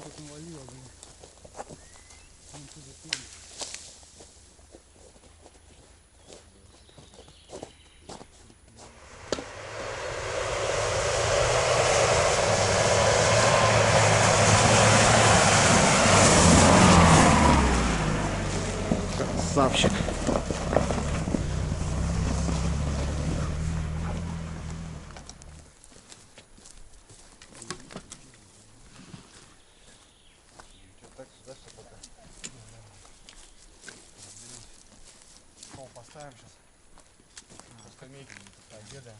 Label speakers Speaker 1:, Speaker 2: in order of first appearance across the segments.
Speaker 1: тут навалило, блин. Там туда туда.
Speaker 2: Красавчик.
Speaker 3: Так сюда все пока. Пол поставим сейчас. На скамейке пообедаем.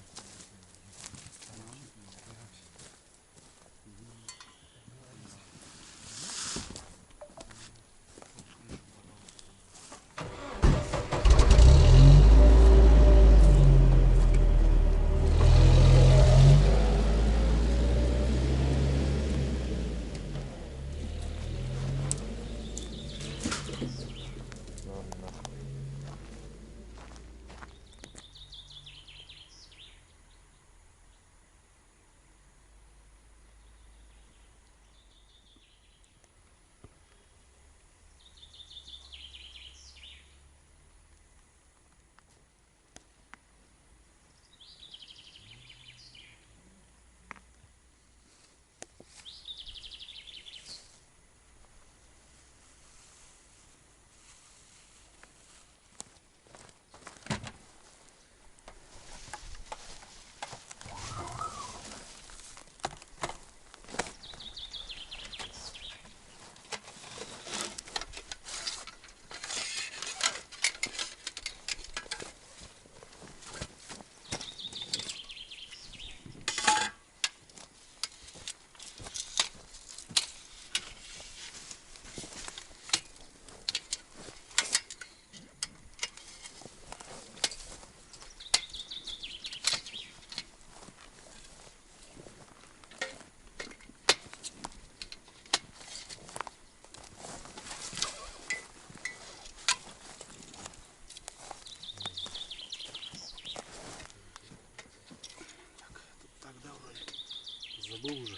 Speaker 3: Забыл уже.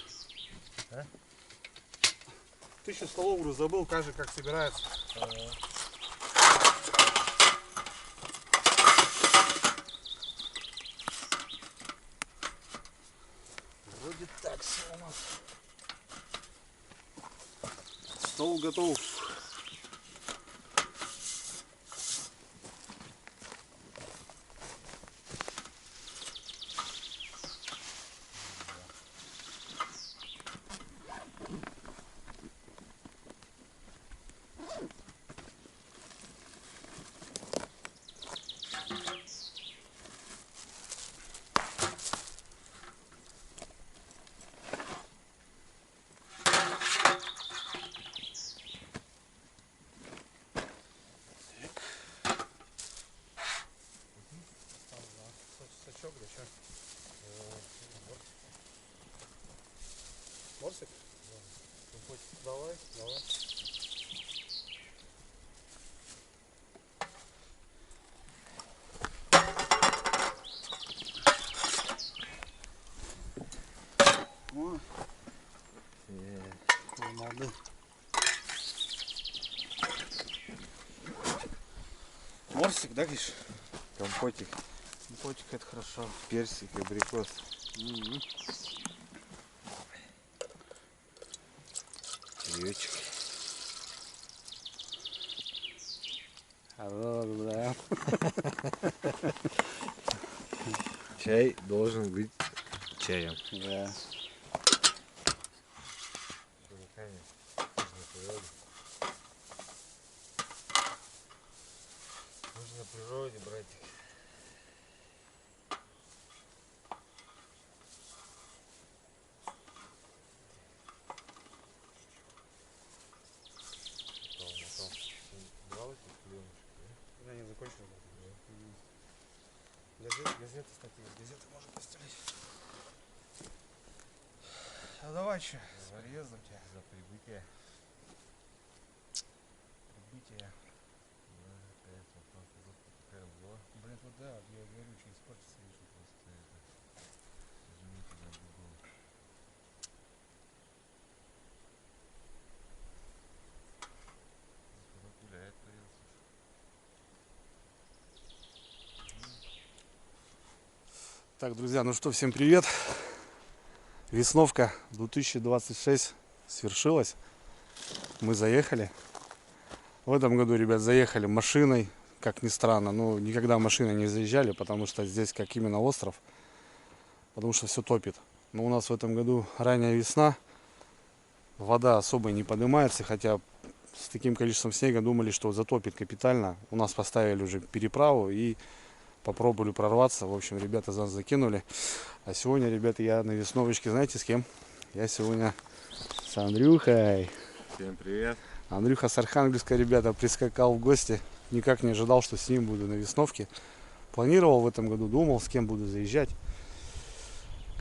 Speaker 3: А? 1000 столов уже забыл, каждый как собирается. Вроде так все у нас. Стол готов. Сачок, да что? Морсик? Давай, давай. О, молодцы. Морсик, да, говоришь?
Speaker 2: Компотик,
Speaker 3: Компотик, это хорошо.
Speaker 2: персик, абрикос. Чаечек.
Speaker 1: Да.
Speaker 2: Чай должен быть чаем.
Speaker 1: Да.
Speaker 2: Нужно на природе, братик.
Speaker 3: Я не закончил. Газеты, статьи. Газеты можно постелить. А давай что, с приездом тебя.
Speaker 2: За прибытие.
Speaker 3: Прибытие. Блин, вот да, я говорю, что испортится лишь просто это.
Speaker 2: Извините за другого.
Speaker 4: Так, друзья, ну что, всем привет. Весновка 2026 свершилась. Мы заехали. В этом году, ребят, заехали машиной, как ни странно. Ну, никогда машиной не заезжали, потому что здесь как именно остров. Потому что все топит. Но у нас в этом году ранняя весна. Вода особо не поднимается, хотя с таким количеством снега думали, что затопит капитально. У нас поставили уже переправу и попробовали прорваться. В общем, ребята нас закинули. А сегодня, ребята, я на весновочке, знаете, с кем? Я сегодня с Андрюхой.
Speaker 2: Всем привет.
Speaker 4: Андрюха с Архангельска, ребята, прискакал в гости. Никак не ожидал, что с ним буду на весновке. Планировал в этом году, думал, с кем буду заезжать.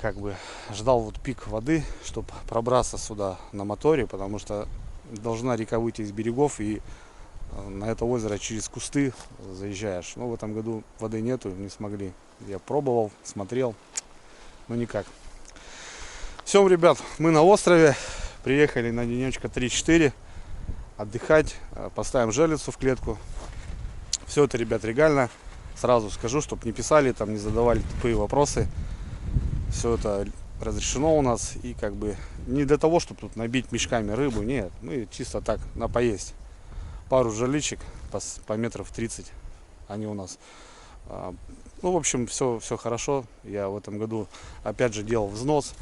Speaker 4: Как бы ждал вот пик воды, чтобы пробраться сюда на моторе, потому что должна река выйти из берегов, и на это озеро через кусты заезжаешь. Но в этом году воды нету, не смогли. Я пробовал, смотрел, но никак. Все, ребят, мы на острове. Приехали на денечка 3-4 отдыхать. Поставим жерлицу в клетку. Все это, ребят, легально. Сразу скажу, чтобы не писали, там не задавали тупые вопросы. Все это разрешено у нас. И как бы не для того, чтобы тут набить мешками рыбу. Нет, мы чисто так, на поесть. Пару жерличек по метров 30 они у нас. Ну, в общем, все хорошо. Я в этом году опять же делал взнос.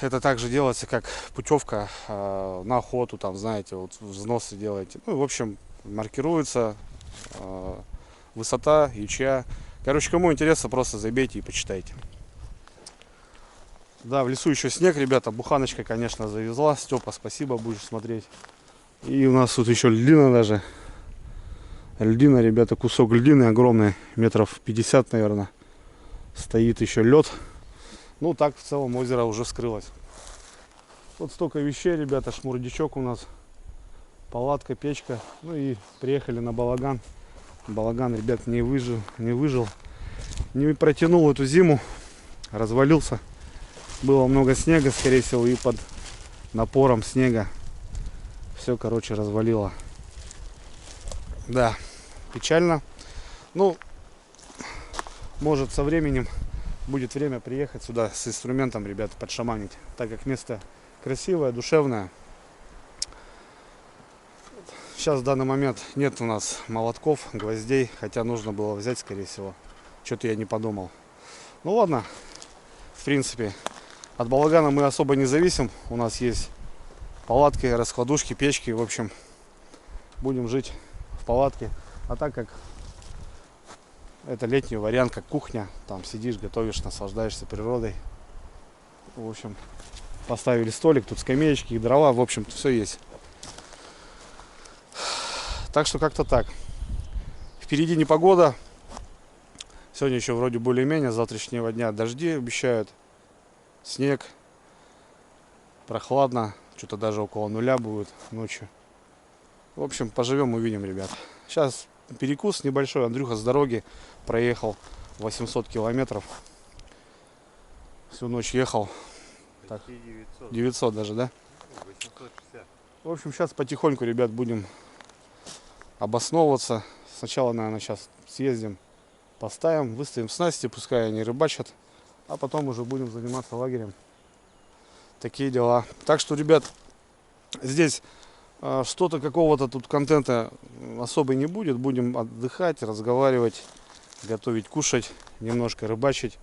Speaker 4: Это также делается как путевка на охоту, там, знаете, вот взносы делаете. Ну, в общем, маркируется высота, ячья. Короче, кому интересно, просто забейте и почитайте. Да, в лесу еще снег, ребята. Буханочка, конечно, завезла. Степа, спасибо, будешь смотреть. И у нас тут еще льдина даже. Льдина, ребята, кусок льдины огромный. Метров 50, наверное. Стоит еще лед. Ну, так в целом озеро уже вскрылось. Вот столько вещей, ребята. Шмурдячок у нас. Палатка, печка. Ну и приехали на балаган. Балаган, ребят, не выжил. Не протянул эту зиму. Развалился. Было много снега, скорее всего, и под напором снега все, короче, развалило. Да, печально. Ну, может, со временем будет время приехать сюда с инструментом, ребята, подшаманить. Так как место красивое, душевное. Сейчас в данный момент нет у нас молотков, гвоздей. Хотя нужно было взять, скорее всего. Что-то я не подумал. Ну ладно, в принципе, от балагана мы особо не зависим. У нас есть палатки, раскладушки, печки. В общем, будем жить в палатке. А так как это летний вариант, как кухня. Там сидишь, готовишь, наслаждаешься природой. В общем, поставили столик, тут скамеечки и дрова. В общем, все есть. Так что как-то так. Впереди непогода. Сегодня еще вроде более-менее. С завтрашнего дня дожди обещают. Снег. Прохладно. Что-то даже около нуля будет ночью. В общем, поживем, увидим, ребят. Сейчас перекус небольшой. Андрюха с дороги проехал 800 километров. Всю ночь ехал. Так, 900 даже, да?
Speaker 2: 860.
Speaker 4: В общем, сейчас потихоньку, ребят, будем обосновываться. Сначала, наверное, сейчас съездим, поставим, выставим снасти, пускай они рыбачат. А потом уже будем заниматься лагерем. Такие дела. Так что, ребят, здесь что-то какого-то тут контента особо не будет. Будем отдыхать, разговаривать, готовить, кушать, немножко рыбачить.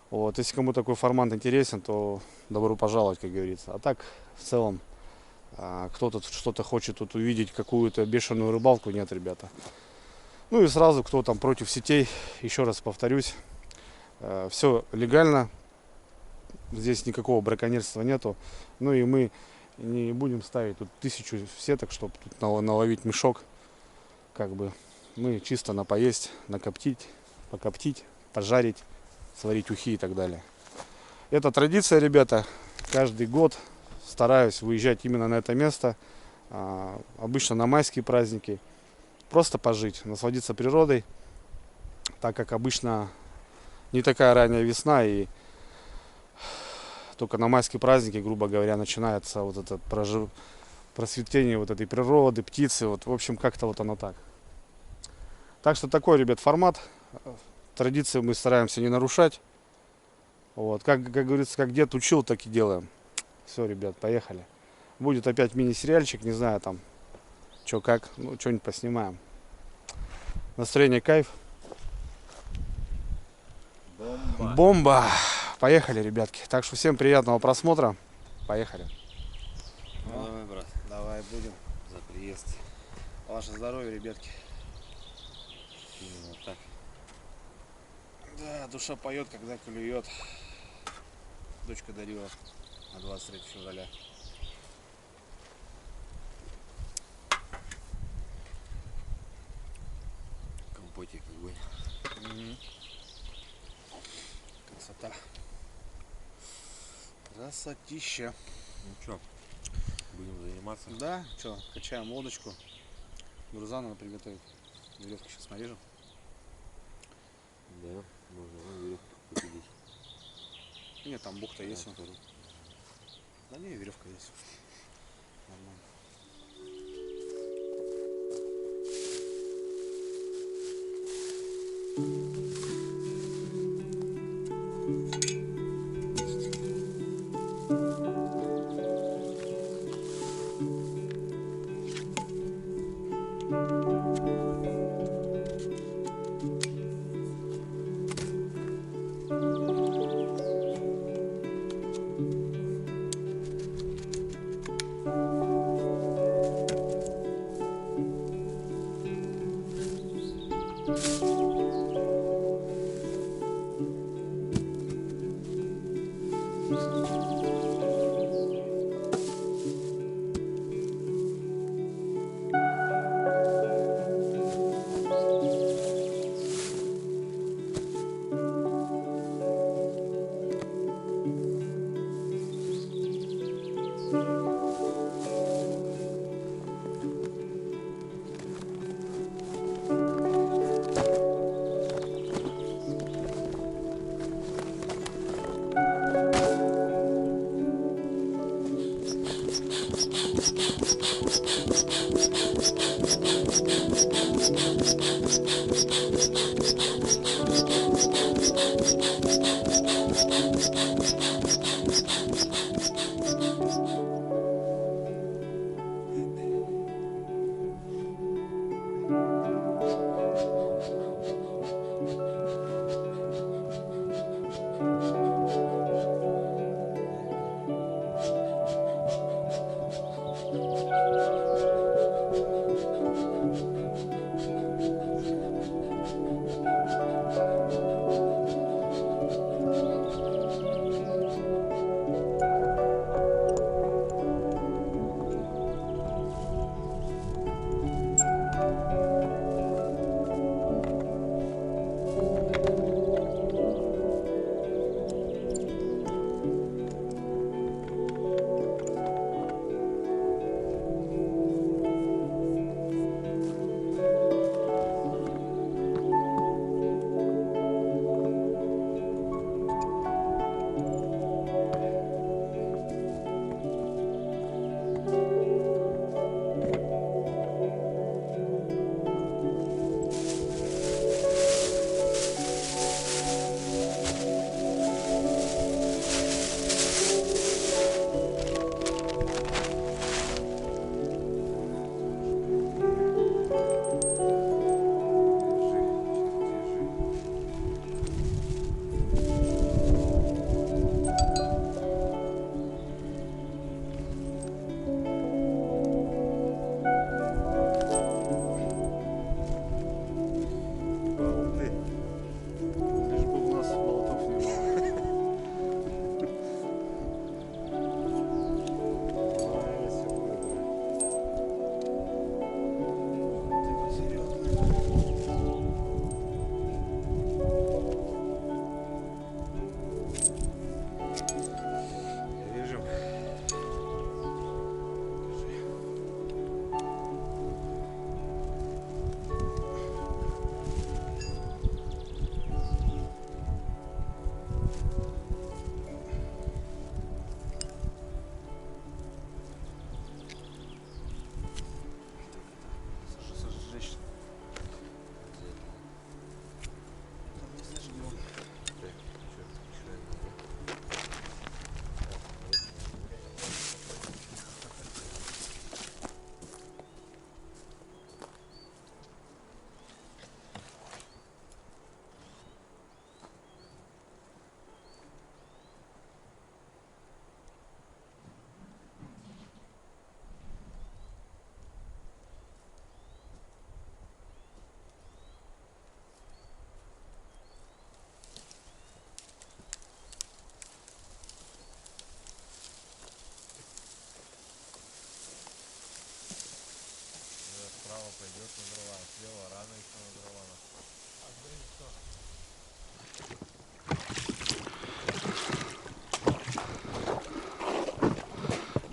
Speaker 4: Вот. Если кому такой формат интересен, то добро пожаловать, как говорится. А так, в целом, кто-то что-то хочет тут увидеть, какую-то бешеную рыбалку, нет, ребята. Ну и сразу, кто там против сетей, еще раз повторюсь, все легально. Здесь никакого браконьерства нету. Ну и мы не будем ставить тут 1000 сеток, чтобы тут наловить мешок. Как бы мы чисто на поесть, накоптить, покоптить, пожарить, сварить ухи и так далее. Это традиция, ребята. Каждый год стараюсь выезжать именно на это место. Обычно на майские праздники. Просто пожить, насладиться природой. Так как обычно не такая ранняя весна, и только на майские праздники, грубо говоря, начинается вот это просветление вот этой природы, птицы. Вот, в общем, как-то вот оно так. Так что такой, ребят, формат. Традиции мы стараемся не нарушать. Вот. Как говорится, как дед учил, так и делаем. Все, ребят, поехали. Будет опять мини-сериальчик, не знаю там, что как, ну, что-нибудь поснимаем. Настроение кайф.
Speaker 2: Бомба.
Speaker 4: Бомба! Поехали, ребятки. Так что всем приятного просмотра. Поехали.
Speaker 1: Ну, давай, брат.
Speaker 4: Давай будем.
Speaker 1: За приезд.
Speaker 4: Ваше здоровье, ребятки.
Speaker 1: Именно так.
Speaker 4: Да, душа поет, когда клюет. Дочка дарила на 23 февраля.
Speaker 1: Компотик какой.
Speaker 4: Красота. Красотища.
Speaker 1: Ну что, будем заниматься?
Speaker 4: Да, что, качаем лодочку. Груза надо приготовить. Веревку сейчас нарежем.
Speaker 1: Да, можно веревку победить.
Speaker 4: Нет, там бухта есть. Да не, веревка есть. Нормально.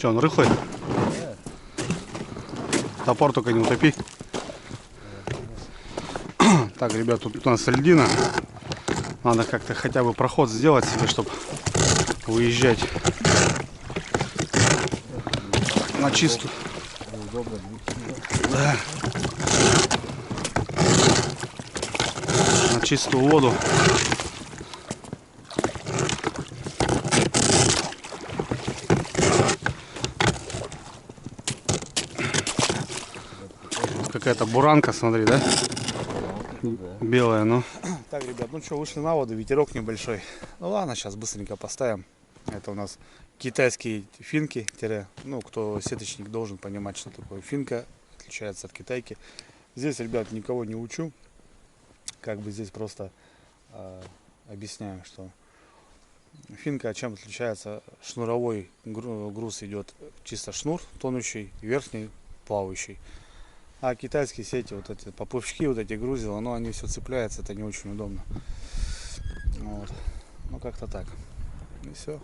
Speaker 4: Че, он рыхлый?
Speaker 3: Нет.
Speaker 4: Топор только не утопи. Так, ребят, тут у нас льдина. Надо как-то хотя бы проход сделать себе, чтобы выезжать на чистую.
Speaker 3: Неудобно.
Speaker 4: Да. На чистую воду. Какая-то буранка, смотри, да? Белая, ну. Так, ребят, ну что, вышли на воду, ветерок небольшой. Ну ладно, сейчас быстренько поставим. Это у нас китайские финки. Ну, кто сеточник, должен понимать, что такое финка. Отличается от китайки. Здесь, ребят, никого не учу. Как бы здесь просто объясняю, что финка чем отличается. Шнуровой груз идет чисто шнур тонущий, верхний плавающий. А китайские сети, вот эти поплавщики, вот эти грузила, но они все цепляются, это не очень удобно. Вот. Ну как-то так. И все.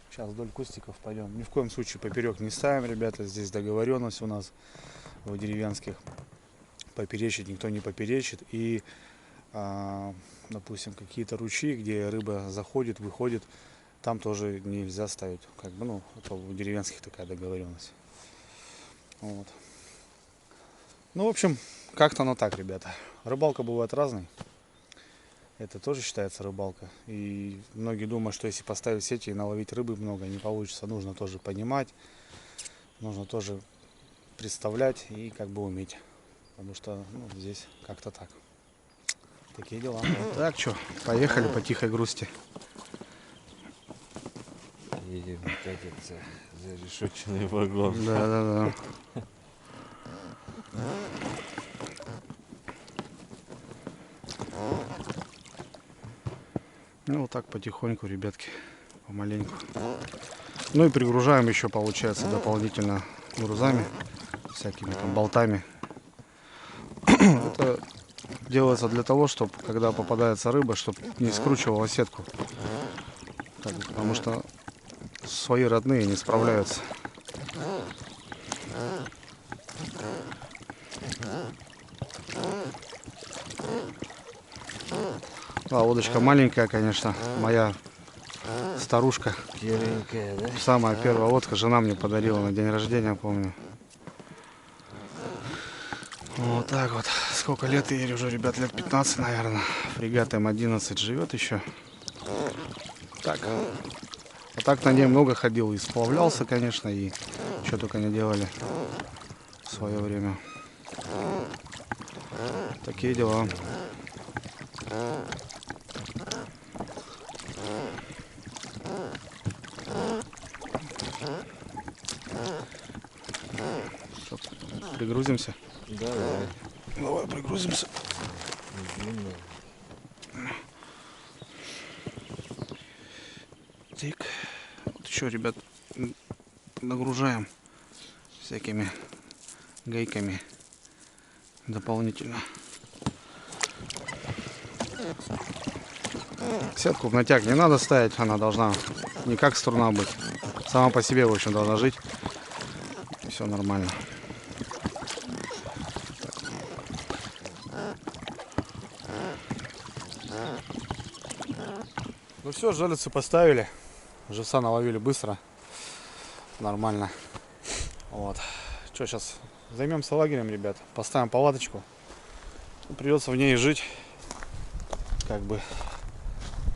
Speaker 4: Сейчас вдоль кустиков пойдем. Ни в коем случае поперек не ставим, ребята. Здесь договоренность у нас в деревенских. Поперечить никто не поперечит. И, допустим, какие-то ручьи, где рыба заходит, выходит, там тоже нельзя ставить. Как бы, ну, это у деревенских такая договоренность. Вот. Ну, в общем, как-то оно так, ребята. Рыбалка бывает разной. Это тоже считается рыбалка. И многие думают, что если поставить сети и наловить рыбы много, не получится. Нужно тоже понимать, нужно тоже представлять и как бы уметь. Потому что здесь как-то так. Такие дела. Так, что, поехали по тихой грусти.
Speaker 2: Едем как это за решетчатый вагон.
Speaker 4: Да. Ну, вот так потихоньку, ребятки, помаленьку. Ну и пригружаем еще, получается, дополнительно грузами, всякими там болтами. Это делается для того, чтобы, когда попадается рыба, чтобы не скручивала сетку. Потому что свои родные не справляются. Да, удочка маленькая, конечно, моя старушка.
Speaker 2: Серенькая, да?
Speaker 4: Самая первая лодка жена мне подарила на день рождения, помню. Вот так вот. Сколько лет ей уже, ребят, лет 15, наверное. Фрегат М11 живет еще. Так. А так на ней много ходил и сплавлялся, конечно, и что только не делали в свое время. Такие дела. Что, пригрузимся?
Speaker 2: Да, давай.
Speaker 4: Давай пригрузимся.
Speaker 2: Длинная.
Speaker 4: Так. Вот еще, ребят, нагружаем всякими гайками дополнительно. Сетку в натяг не надо ставить, она должна не как струна быть. Сама по себе, в общем, должна жить. Все нормально. Ну все, жерлицы поставили. Живца наловили быстро. Нормально. Вот. Что, сейчас займемся лагерем, ребят. Поставим палаточку. Придется в ней жить. Как бы.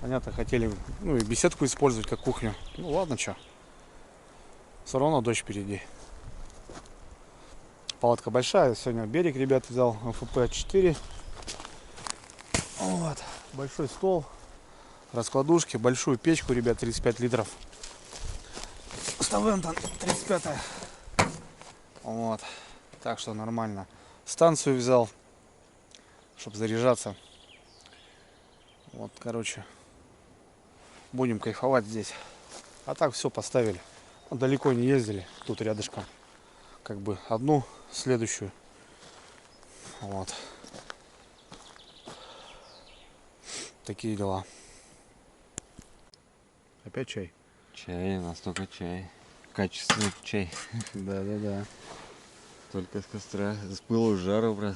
Speaker 4: Понятно, хотели и беседку использовать как кухню. Ну ладно, что. Все равно дождь впереди. Палатка большая. Сегодня берег, ребят, взял МФП-4. Вот. Большой стол. Раскладушки. Большую печку, ребят, 35 литров. Ставим там 35-я. Вот. Так что нормально. Станцию взял, чтобы заряжаться. Вот, короче. Будем кайфовать здесь. А так все поставили. Далеко не ездили. Тут рядышком. Как бы одну, следующую. Вот. Такие дела. Опять чай?
Speaker 2: Чай, у нас только чай. качественный чай.
Speaker 4: Да.
Speaker 2: Только с костра. С пылу с жару, брат.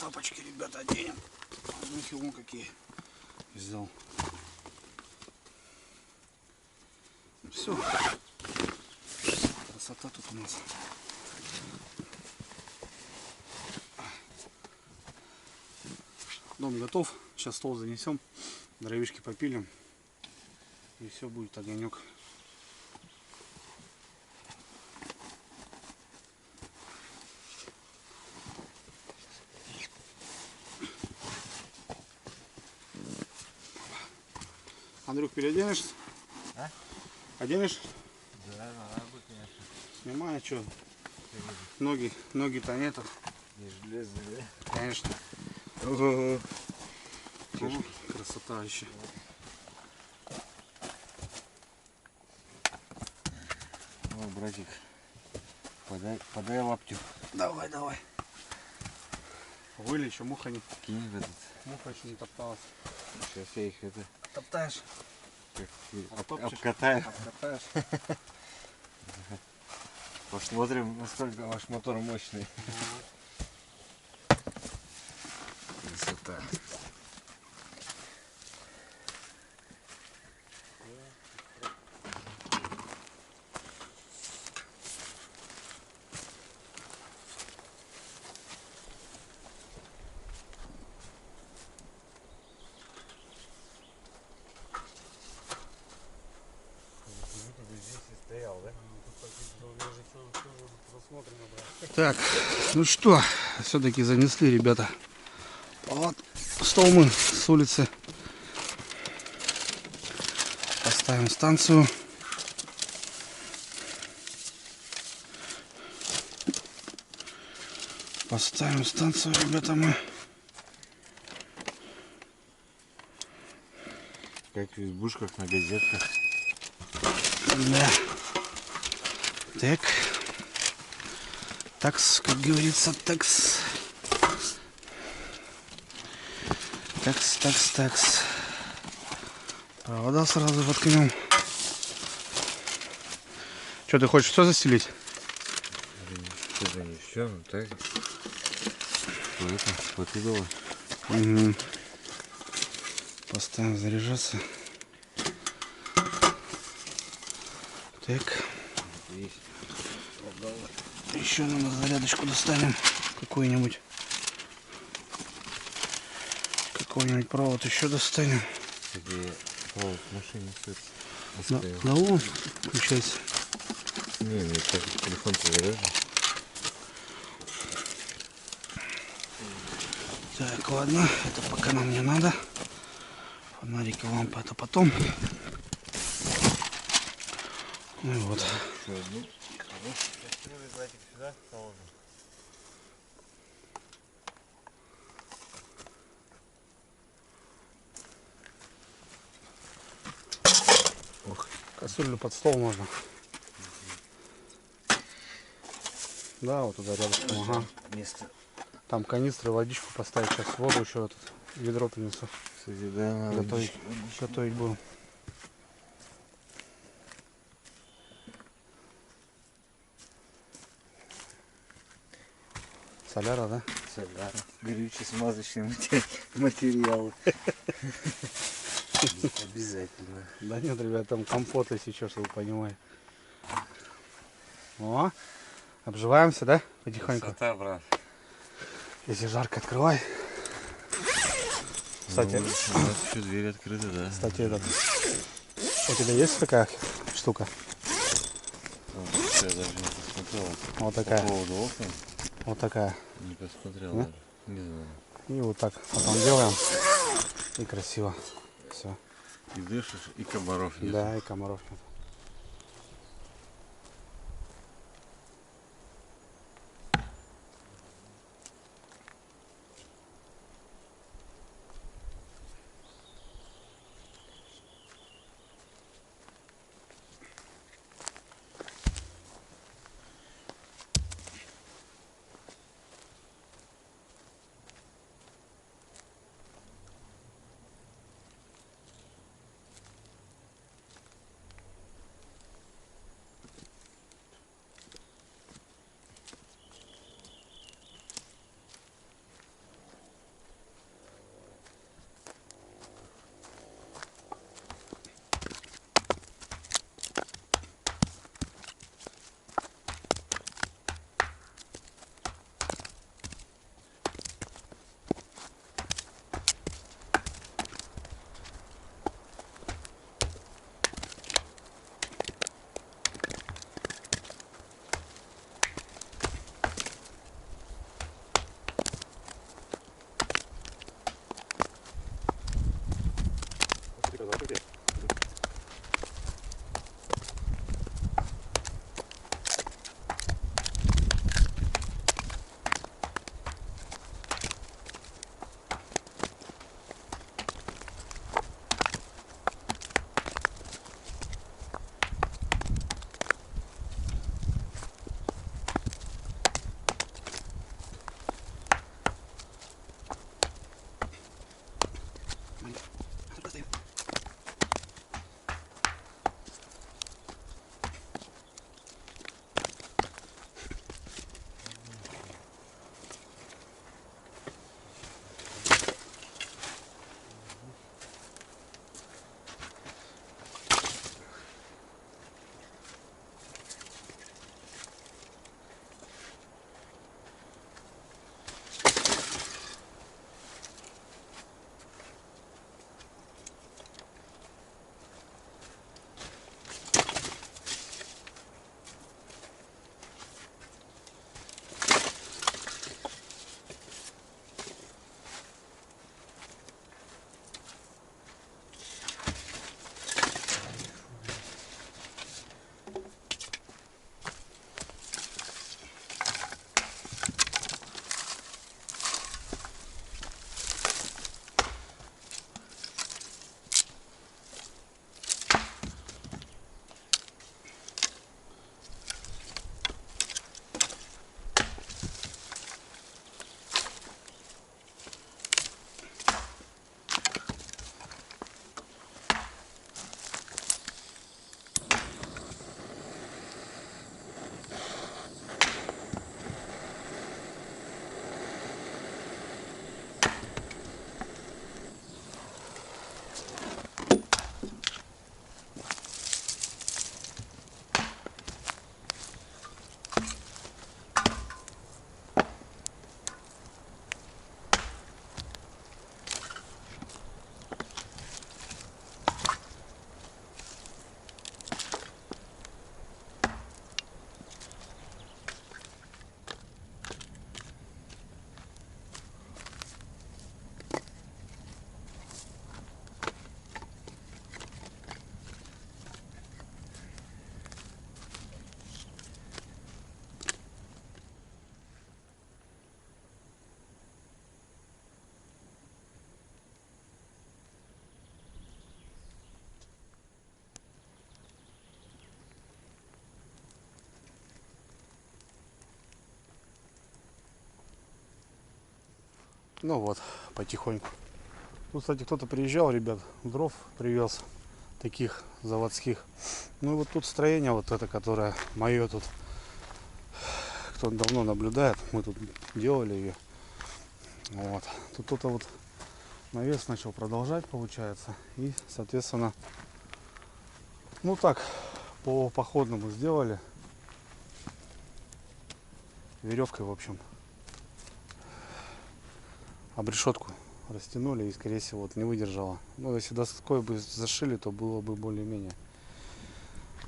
Speaker 4: Тапочки, ребята, оденем. Мухи вон какие взял. Все. Красота тут у нас. Дом готов. Сейчас стол занесем, дровишки попилим. И все, будет огонек. Андрюх, переоденешься?
Speaker 2: А?
Speaker 4: Оденешь?
Speaker 2: Да, надо бы, конечно.
Speaker 4: Снимай, что? Ноги-то нету.
Speaker 2: Не железный, да?
Speaker 4: Конечно.
Speaker 2: Ого.
Speaker 4: О, красота еще.
Speaker 2: Ой, братик, подай лаптю.
Speaker 4: Давай, давай. Выли, еще муха не...
Speaker 2: Кинь в этот.
Speaker 4: Муха еще не топталась.
Speaker 2: Сейчас я их это
Speaker 4: Топтаешь?
Speaker 2: как,
Speaker 4: Обтопчешь?
Speaker 2: обкатаю.
Speaker 4: Обкатаешь?
Speaker 2: Посмотрим, насколько ваш мотор мощный. Красота. Здесь и стоял, да?
Speaker 4: Так, ну что, все-таки занесли, ребята. Вот стол мы с улицы. Поставим станцию. Поставим станцию, ребята, мы.
Speaker 2: Как в избушках на газетках.
Speaker 4: Да. Так. Такс, как говорится, такс. Такс. Провода сразу воткнем. Что, ты хочешь все застелить?
Speaker 2: Что-то не все, ну так. Что это? Покидало.
Speaker 4: Угу. Поставим заряжаться. Так.
Speaker 2: Есть.
Speaker 4: Еще надо зарядочку достанем. Какой-нибудь провод еще достанем.
Speaker 2: Где провод в машине стоит.
Speaker 4: Да вон, включайся.
Speaker 2: Не, так телефон-то заряжен.
Speaker 4: Так, ладно, это пока нам не надо. Фонарик и лампа это потом. Ну и вот. Кастрюлю под стол можно. Да, вот туда рядышком, ага.
Speaker 2: Место.
Speaker 4: Там канистры, водичку поставить. Сейчас воду еще этот ведро принесу.
Speaker 2: Кстати, да, надо
Speaker 4: Готовить будем. Соляра, да?
Speaker 2: Соляра. Горюче-смазочные материалы. Обязательно.
Speaker 4: Да нет, ребят, там компот, если что, чтобы вы понимали. О, обживаемся, да? Потихоньку.
Speaker 2: Красота, брат.
Speaker 4: Если жарко, открывай. Кстати,
Speaker 2: Ну, у нас еще дверь открыта, да.
Speaker 4: кстати, этот, у тебя есть такая штука?
Speaker 2: Вот, я даже не посмотрел.
Speaker 4: Вот
Speaker 2: По
Speaker 4: такая.
Speaker 2: поводу окон
Speaker 4: Вот такая.
Speaker 2: не посмотрел
Speaker 4: Да?
Speaker 2: даже. Не знаю.
Speaker 4: И вот так потом делаем. И красиво. Все.
Speaker 2: И дышишь, и комаров нет.
Speaker 4: Да, и комаров нет. блин. Только стоим. Ну вот, потихоньку. Тут, кстати, кто-то приезжал, ребят, дров привез, таких заводских. Ну и вот тут строение вот это, которое мое тут, кто давно наблюдает, мы тут делали ее. Вот. Тут кто-то вот навес начал продолжать, получается. И, соответственно, ну так, по походному сделали. Веревкой, в общем, обрешетку растянули и, скорее всего, вот не выдержала. Ну, если доской бы зашили, то было бы более-менее.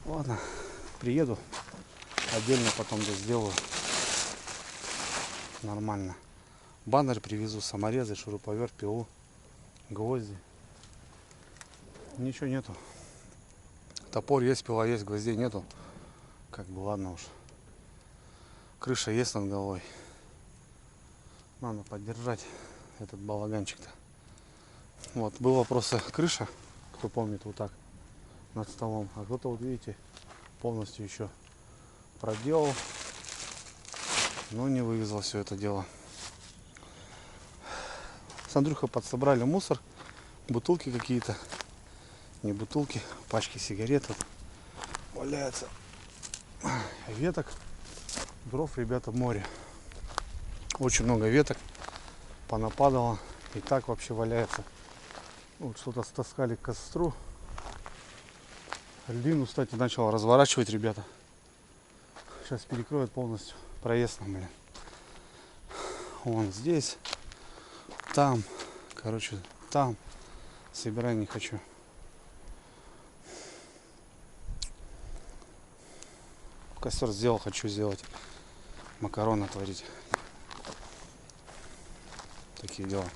Speaker 4: Ладно, приеду, отдельно потом да сделаю. Нормально. Баннер привезу, саморезы, шуруповерт, пилу, гвозди. Ничего нету. Топор есть, пила есть, гвоздей нету. Как бы ладно уж. Крыша есть над головой. Надо поддержать этот балаганчик-то. Вот, была просто крыша, кто помнит, вот так, над столом. А кто-то, вот видите, полностью еще проделал, но не вывезал все это дело. С Андрюхой подсобрали мусор, бутылки какие-то, не бутылки, пачки сигарет вот валяются, веток, дров, ребята, море. Очень много веток понападало, и так вообще валяется. Вот что-то стаскали к костру. Льдину, кстати, начал разворачивать, ребята. Сейчас перекроют полностью проезд нам, блин. Вон здесь, там, короче, там. Собирать не хочу. Костер сделал, хочу сделать. Макароны творить. Такие дела.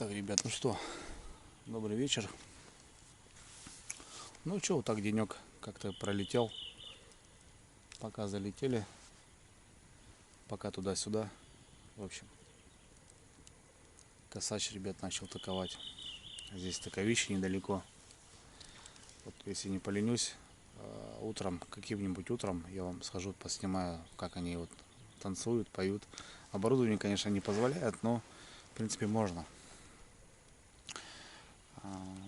Speaker 4: Так, ребят, ну что, добрый вечер. Ну что, вот так денек как-то пролетел. Пока залетели, пока туда-сюда. В общем, косач, ребят, начал таковать. Здесь таковище недалеко. Вот если не поленюсь, утром, каким-нибудь утром я вам схожу, поснимаю, как они вот танцуют, поют. Оборудование, конечно, не позволяет, но в принципе можно.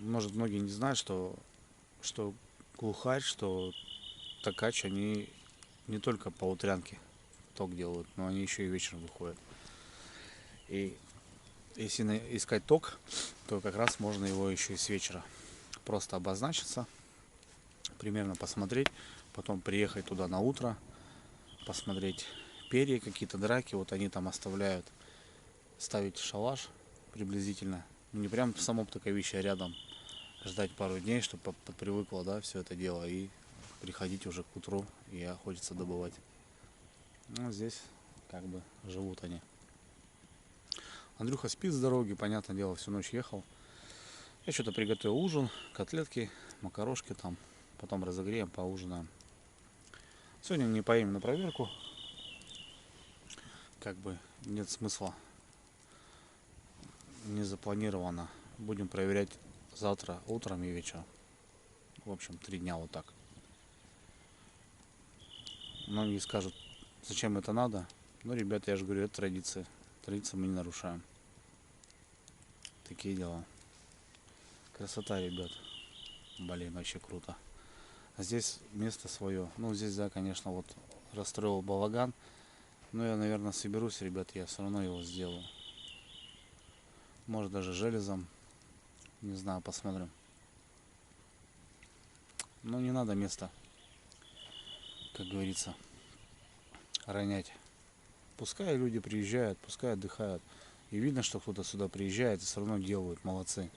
Speaker 4: Может, многие не знают, что глухарь, что такач, они не только по утрянке ток делают, но они еще и вечером выходят. И если искать ток, то как раз можно его еще и с вечера. Просто обозначиться, примерно посмотреть, потом приехать туда на утро, посмотреть перья, какие-то драки. Вот они там оставляют, ставить шалаш приблизительно. Не прям в самом таковище, а рядом. Ждать пару дней, чтобы подпривыкло, да, все это дело. И приходить уже к утру и охотиться добывать. Ну, здесь как бы живут они. Андрюха спит с дороги, понятное дело, всю ночь ехал. Я что-то приготовил ужин, котлетки, макарошки там. Потом разогреем, поужинаем. Сегодня не поедем на проверку. Как бы нет смысла. Не запланировано. Будем проверять завтра утром и вечером. В общем, 3 дня вот так. Многие скажут, зачем это надо. Ну, ребята, я же говорю, это традиция. Традиции мы не нарушаем. Такие дела. Красота, ребят. Блин, вообще круто. А здесь место свое. Ну, здесь, да, конечно, вот расстроил балаган. Но я, наверное, соберусь, ребят, я все равно его сделаю. Может, даже железом. Не знаю, посмотрим. Но не надо место, как говорится, ронять. Пускай люди приезжают, пускай отдыхают. И видно, что кто-то сюда приезжает и все равно делают, молодцы.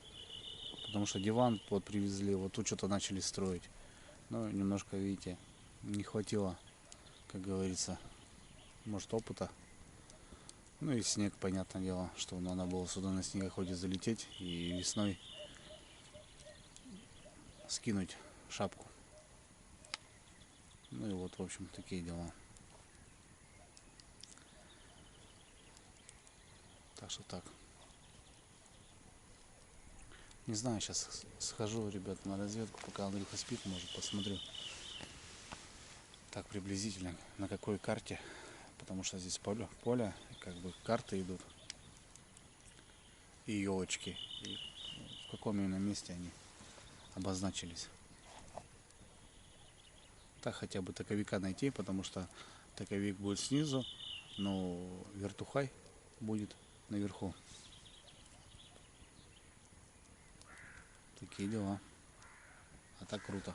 Speaker 4: Потому что диван вот привезли, вот тут что-то начали строить. Но немножко, видите, не хватило, как говорится, может, опыта. Ну и снег, понятное дело, что надо было сюда на снегоходе залететь и весной скинуть шапку. Ну и вот, в общем, такие дела. Так что так. Не знаю, сейчас схожу, ребят, на разведку, пока Андрюха спит, может, посмотрю. Так, приблизительно, на какой карте. Потому что здесь поле, как бы карты идут. И елочки. И в каком именно месте они обозначились. Так хотя бы таковика найти, потому что таковик будет снизу, но вертухай будет наверху. Такие дела. А так круто.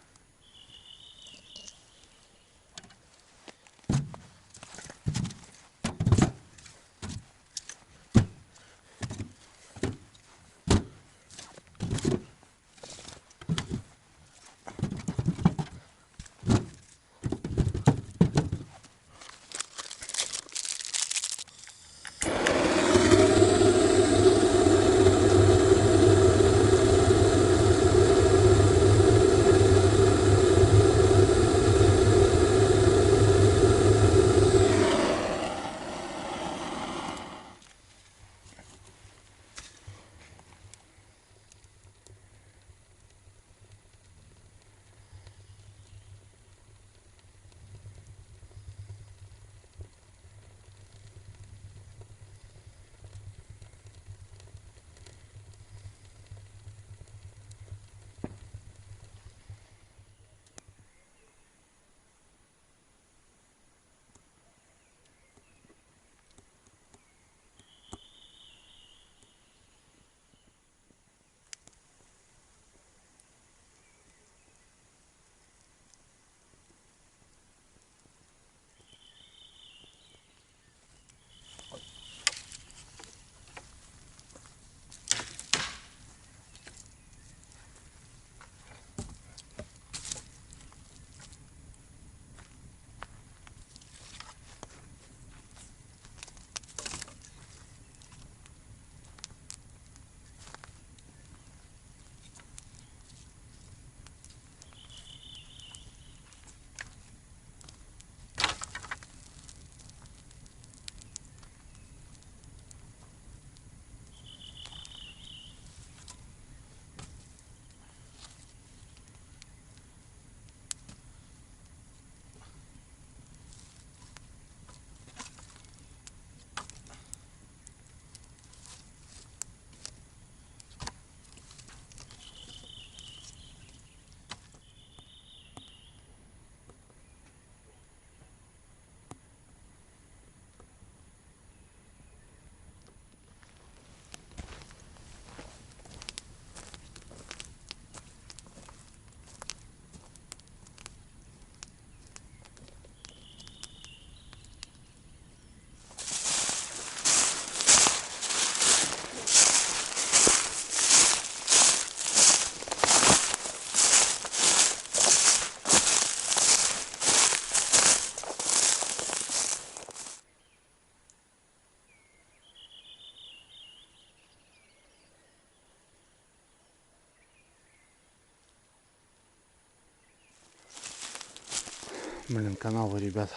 Speaker 4: Блин, каналы, ребят,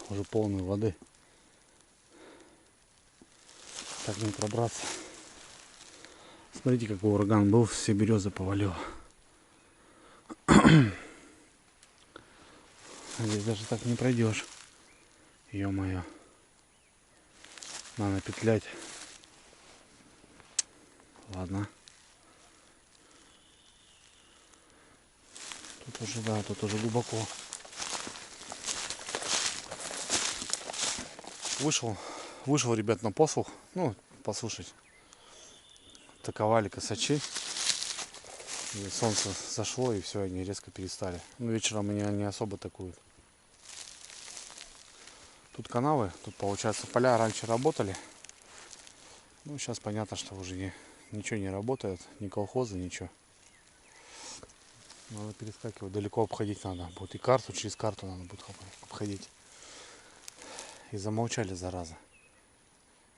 Speaker 4: уже полные воды. Так не пробраться. Смотрите, какой ураган был, все березы повалило. Здесь даже так не пройдешь. Ё-моё. Надо петлять. Ладно. Тут уже, да, тут уже глубоко. Вышел, ребят, на посух. Ну, послушать. Таковали косачи. И солнце зашло, и все, они резко перестали. Ну, вечером они не особо такуют. Тут канавы, тут, получается, поля раньше работали. Ну, сейчас понятно, что уже ничего не работает, ни колхозы, ничего. Надо перескакивать, далеко обходить надо будет. И карту, через карту надо будет обходить. И замолчали, зараза.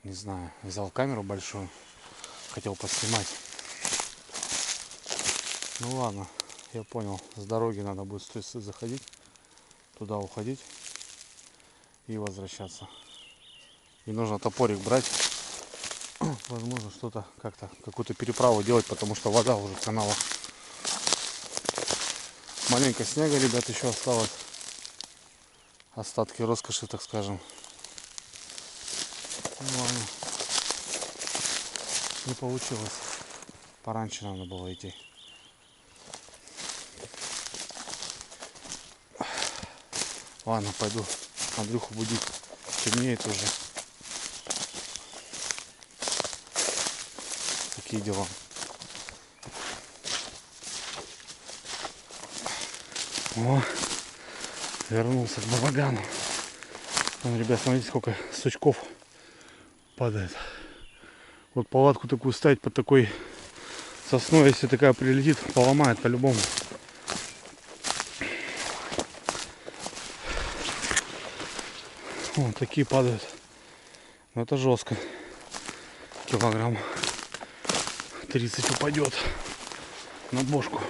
Speaker 4: Не знаю, взял камеру большую, хотел поснимать. Ну ладно, я понял, с дороги надо будет заходить, туда уходить и возвращаться. И нужно топорик брать, возможно, что-то как-то, какую-то переправу делать, потому что вода уже в каналах. Маленько снега, ребят, еще осталось. Остатки роскоши, так скажем. Ну ладно. Не получилось. Пораньше надо было идти. Ладно, пойду Андрюху будить. Темнеет уже. Такие дела. О, вернулся к балагану. Вон, ребят, смотрите, сколько сучков падает. Вот палатку такую ставить под такой сосной, если такая прилетит, поломает по-любому. Вон такие падают. Но это жестко. Килограмм 30 упадет на бошку.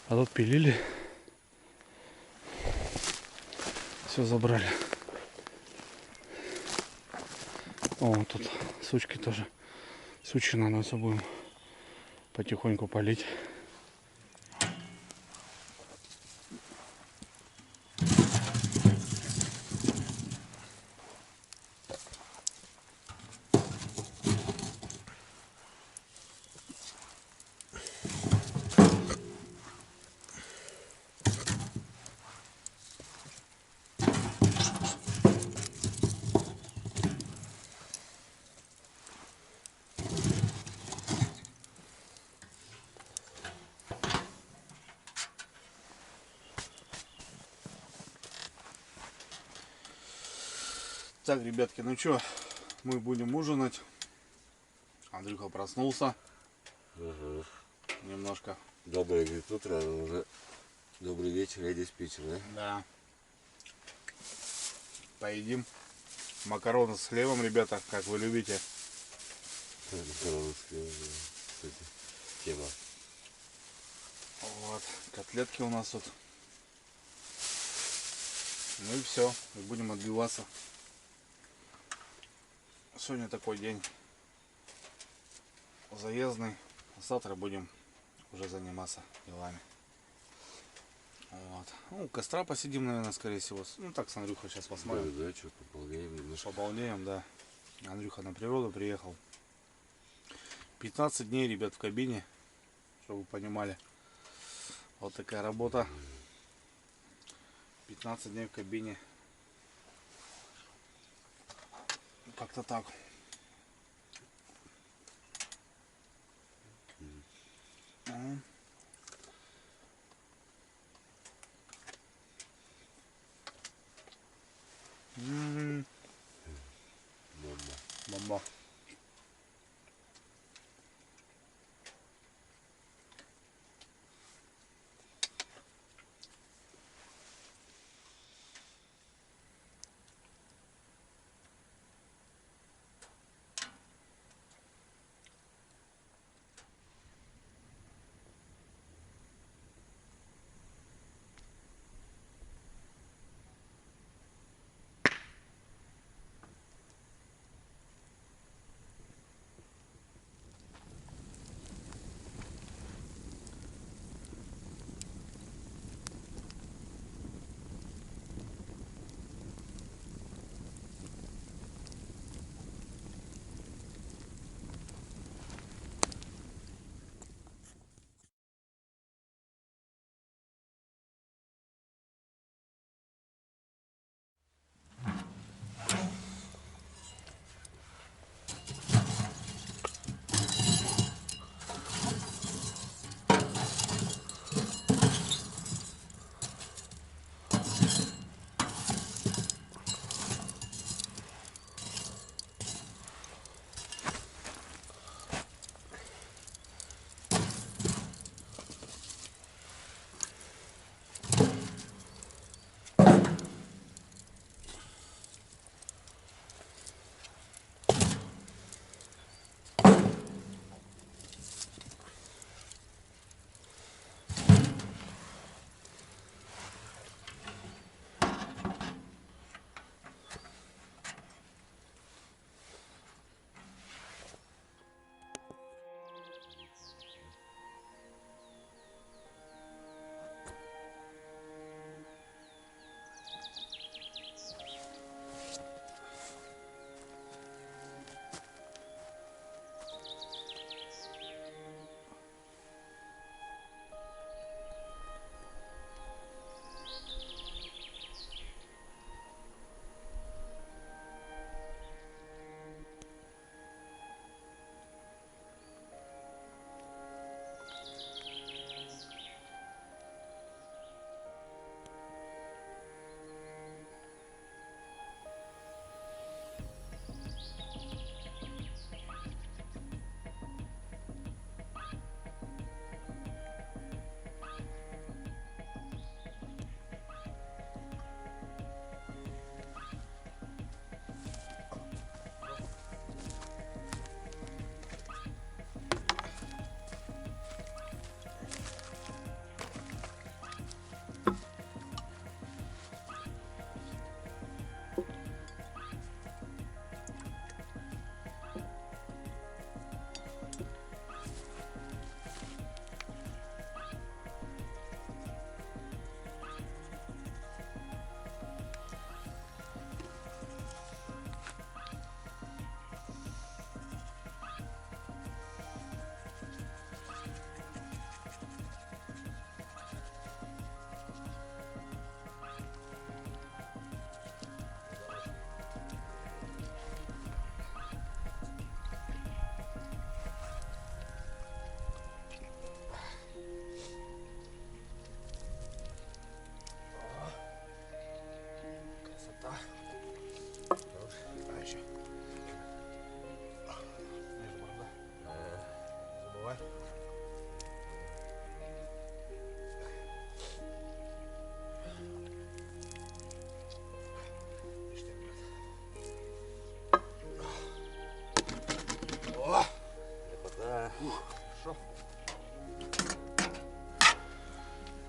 Speaker 4: А тут пилили. Все забрали. О, тут сучки тоже. Сучки надо все будем потихоньку полить. Так, ребятки, ну что, мы будем ужинать. Андрюха проснулся.
Speaker 2: Угу.
Speaker 4: Немножко.
Speaker 2: Доброе, говорит, утро, уже добрый вечер, я диспетчер, да?
Speaker 4: Да. Поедим. Макароны с хлебом, ребята, как вы любите.
Speaker 2: Макароны с хлебом, да. Кстати, тема.
Speaker 4: Вот, котлетки у нас тут. Ну и все, и будем отбиваться. Сегодня такой день заездный. Завтра будем уже заниматься делами. Вот. Ну, у костра посидим, наверное, скорее всего. Ну так, с Андрюхой сейчас посмотрим.
Speaker 2: Да, что, пополняем немножко.
Speaker 4: Пополняем, да. Андрюха на природу приехал. 15 дней, ребят, в кабине, чтобы вы понимали. Вот такая работа. 15 дней в кабине. Как-то так. Бомба.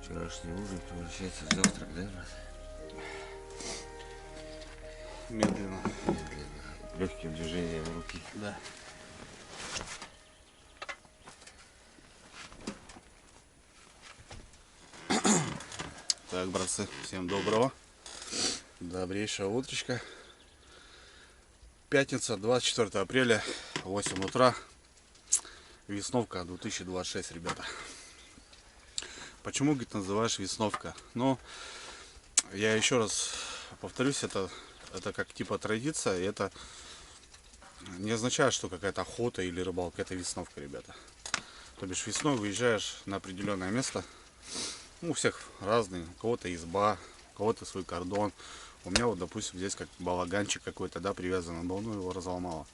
Speaker 2: Вчерашний ужин превращается в завтрак, да, брат?
Speaker 4: Медленно.
Speaker 2: Медленно, легким движением руки.
Speaker 4: Да. Так, братцы, всем доброго. Добрейшего утречка. Пятница, 24 апреля, 8 утра. Весновка 2026, ребята. Почему, говорит, называешь весновка? Ну, я еще раз повторюсь, это как типа традиция, и это не означает, что какая-то охота или рыбалка. Это весновка, ребята. То бишь весной выезжаешь на определенное место. Ну, у всех разные. У кого-то изба, у кого-то свой кордон. У меня вот, допустим, здесь как балаганчик какой-то, да, привязан был, ну, его разломало.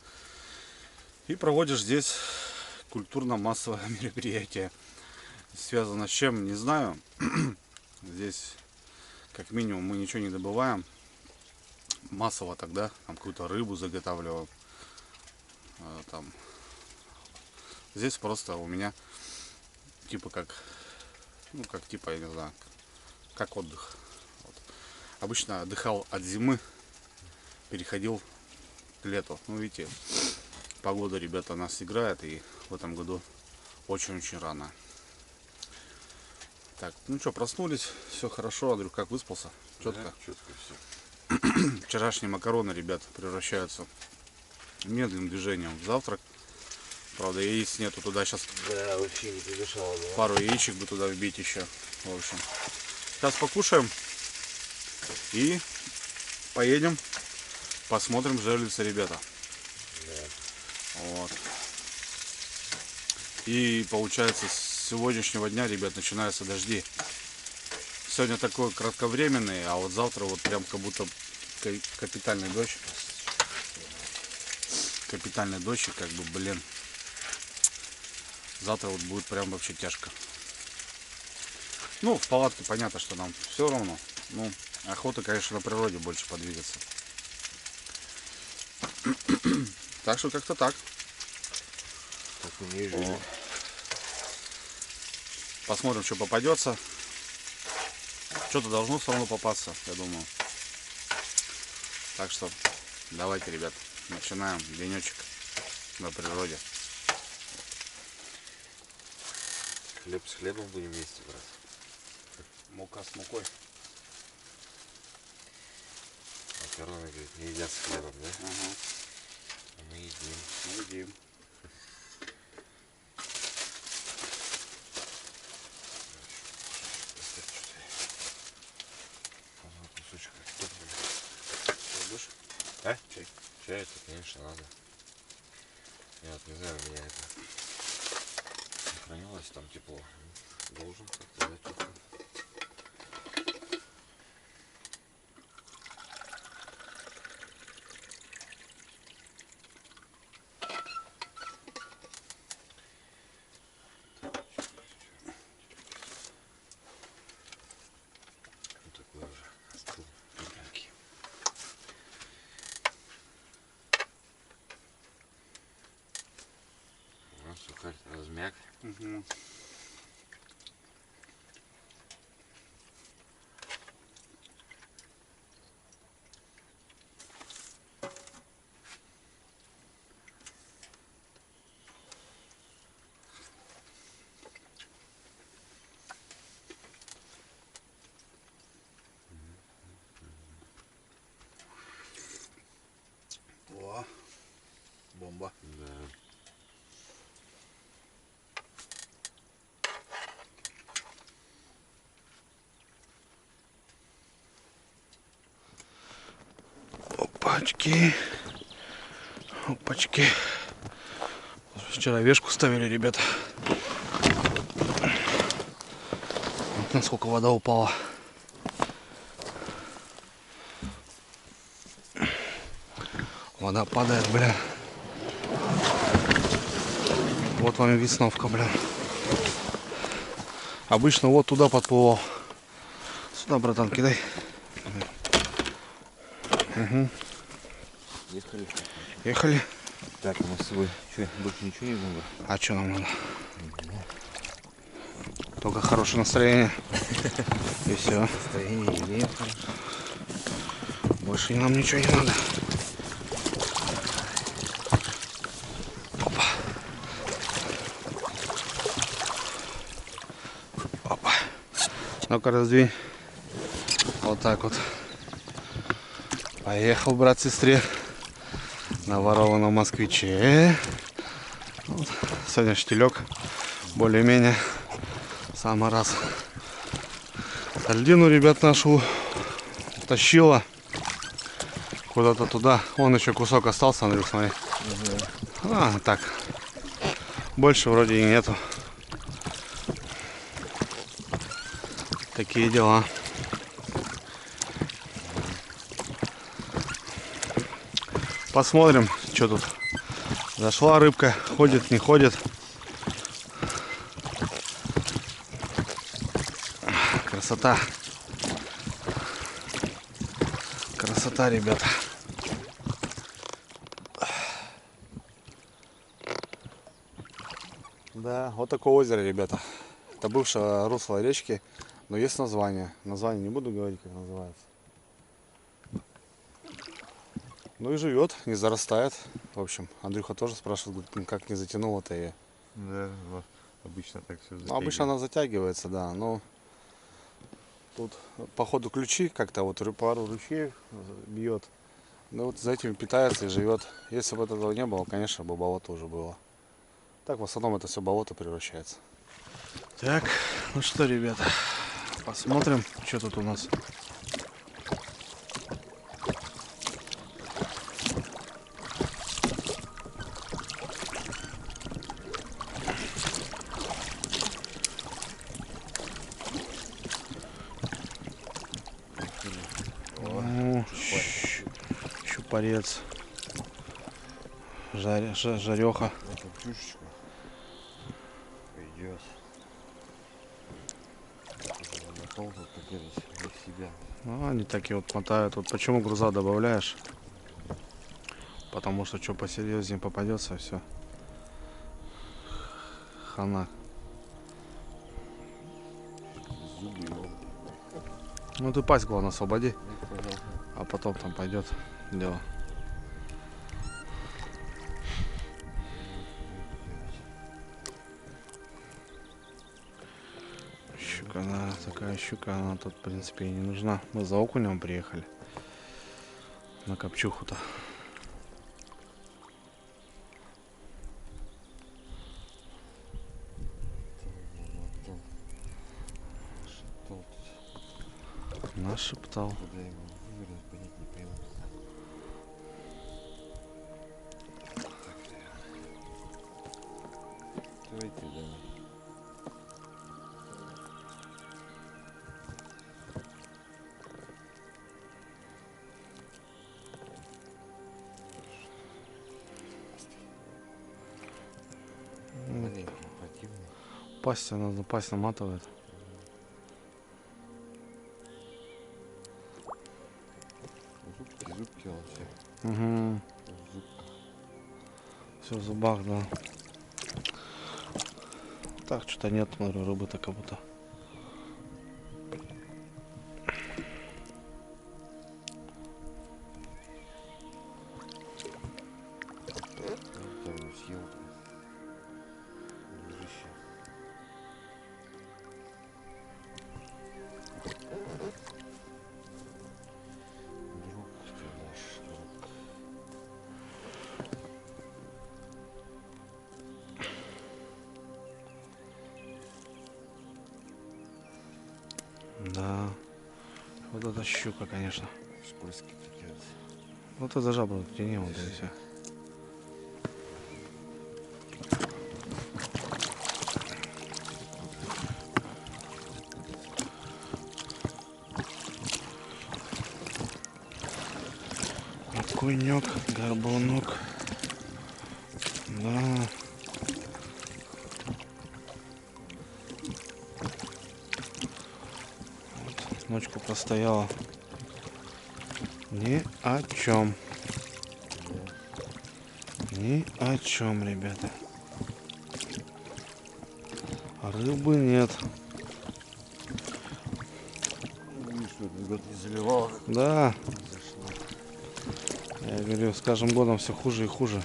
Speaker 4: И проводишь здесь культурно-массовое мероприятие. Связано с чем, не знаю. Здесь, как минимум, мы ничего не добываем. Массово тогда там какую-то рыбу заготавливаем. Там. Здесь просто у меня типа как, ну как типа, я не знаю, как отдых. Вот. Обычно отдыхал от зимы, переходил к лету. Ну видите, погода, ребята, нас играет, и в этом году очень-очень рано. Так, ну что, проснулись, все хорошо. Андрюх, как выспался? Четко?
Speaker 2: Да, четко все.
Speaker 4: Вчерашние макароны, ребята, превращаются медленным движением в завтрак. Правда, яиц нету, туда сейчас
Speaker 2: Да, вообще не помешало, да?
Speaker 4: пару яичек бы туда вбить еще. В общем, сейчас покушаем и поедем, посмотрим жерлицы, ребята.
Speaker 2: Да.
Speaker 4: Вот. И получается, с сегодняшнего дня, ребят, начинаются дожди. Сегодня такой кратковременный, а вот завтра вот прям как будто капитальный дождь. Капитальный дождь, и как бы, блин, завтра вот будет прям вообще тяжко. Ну, в палатке понятно, что нам все равно. Ну, охота, конечно, на природе больше подвигаться. Так что как-то так.
Speaker 2: Так у нее жизнь.
Speaker 4: Посмотрим, что попадется. Что-то должно все равно попасться, я думаю. Так что давайте, ребят, начинаем денечек на природе.
Speaker 2: Хлеб с хлебом будем вместе, брат.
Speaker 4: Мука с мукой.
Speaker 2: Макароны, говорит, не едят с хлебом, да?
Speaker 4: Ага.
Speaker 2: А мы едим.
Speaker 4: Мы едим.
Speaker 2: Кусочек картофеля.
Speaker 4: Что, будешь?
Speaker 2: А? Чай? Чай это, конечно, надо. Я вот не знаю, у меня это сохранилось там тепло. Должен как-то дать тепло. Вот такой уже остыл. Пятненький. Ну, сухарь размяк.
Speaker 4: Угу. О, бомба.
Speaker 2: Да.
Speaker 4: Опачки. Опачки. Вчера вешку ставили, ребята. Вот насколько вода упала. Вода падает, бля. Вот вам и весновка, бля. Обычно вот туда подплывал. Сюда, братан, кидай. Угу.
Speaker 2: Ехали.
Speaker 4: Ехали.
Speaker 2: Так, у нас с собой что, больше ничего не надо?
Speaker 4: А что нам надо? Только хорошее настроение. И все.
Speaker 2: Настроение имеем.
Speaker 4: Больше нам ничего не надо. Опа. Опа. Ну-ка, раздвинь. Вот так вот. Поехал, брат, сестре. На ворованном москвиче. Вот. Сегодня штилек. Более-менее. Самый раз. Льдину, ребят, нашу тащила. Куда-то туда. Вон еще кусок остался, Андрюх, смотри. А, так. Больше вроде и нету. Такие дела. Посмотрим, что тут. Зашла рыбка. Ходит, не ходит. Красота. Красота, ребята. Да, вот такое озеро, ребята. Это бывшее русло речки, но есть название. Название не буду говорить, как называется. Ну и живет, не зарастает. В общем, Андрюха тоже спрашивает, как не затянуло-то ее.
Speaker 2: Да, вот. Обычно так все
Speaker 4: Ну, обычно она затягивается, да, но тут походу ключи как-то вот пару ручей бьет. Ну вот за этим питается и живет. Если бы этого не было, конечно, бы болото уже было. Так в основном это все болото превращается. Так, ну что, ребята, посмотрим, что тут у нас. Щупарец. Жареха.
Speaker 2: Это птюшечка. Пойдет. Мотал тут как этот, не в себя.
Speaker 4: Ну, они такие вот мотают. Вот почему груза добавляешь? Потому что что посерьезнее попадется, все. Хана.
Speaker 2: Зубы его.
Speaker 4: Ну ты пасть, главное, освободи. А потом там пойдет дело. Щука, она такая щука, она тут в принципе и не нужна. Мы за окунем приехали. На копчуху-то. Нашептал.
Speaker 2: Куда его вывернуть, понять не пойму. Так, давайте, да. Маленький, противный.
Speaker 4: Пасть, она пасть наматывает.
Speaker 2: Зубки он все.
Speaker 4: Угу.
Speaker 2: В зубках.
Speaker 4: Все в зубах, да. Так, что-то нет, смотрю, рыбы-то как будто.
Speaker 2: Там не съел. Дружище. Друг ты наш, друг.
Speaker 4: Да. Вот это щука, конечно.
Speaker 2: Скользкий такие вот.
Speaker 4: Вот это жабра тяни, вот и все. Окунек, горбунок. Да. Вот, ночку простояла. Ни о чем. Ни о чем, ребята. Рыбы нет.
Speaker 2: Год не заливал.
Speaker 4: Да,
Speaker 2: Зашло.
Speaker 4: я говорю, с каждым годом все хуже и хуже.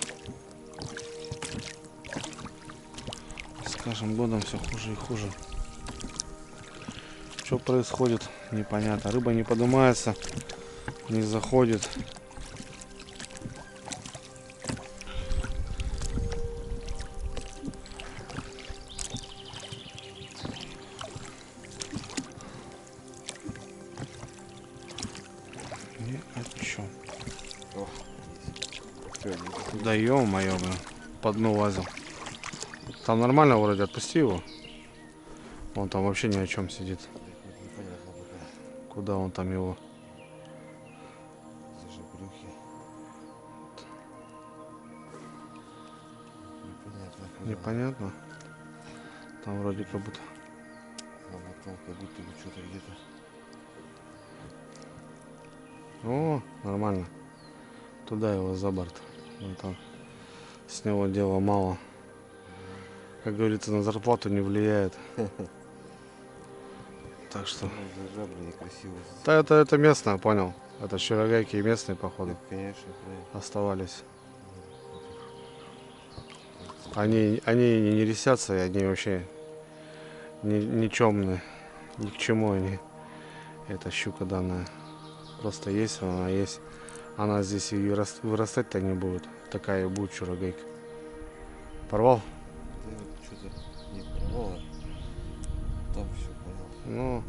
Speaker 4: С каждым годом все хуже и хуже. Что происходит, непонятно. Рыба не поднимается, не заходит. Ни о чем.
Speaker 2: О, есть. Всё,
Speaker 4: Да ё-моё, блин, по дну лазил. Там нормально вроде, отпусти его. Он там вообще ни о чем сидит.
Speaker 2: непонятно пока.
Speaker 4: Куда он там его?
Speaker 2: За жабрюхи. Непонятно. куда.
Speaker 4: Непонятно. Там вроде как будто.
Speaker 2: Замотал, как будто бы что-то где-то.
Speaker 4: О, нормально. Туда его за борт. Вон там. С него дела мало. Как говорится, на зарплату не влияет. Так что.
Speaker 2: Ну, за жабры некрасиво.
Speaker 4: Да, это местное, понял. Это щурогайки местные, походу,
Speaker 2: Конечно, правильно.
Speaker 4: оставались. Они не ресятся, и они вообще не темные. Ни к чему они. Эта щука данная. Просто есть, она есть. Она здесь и вырастать-то не будет. Такая и будет щурогайка. Порвал?
Speaker 2: Да вот что-то не порвало. Там все понял.
Speaker 4: Ну.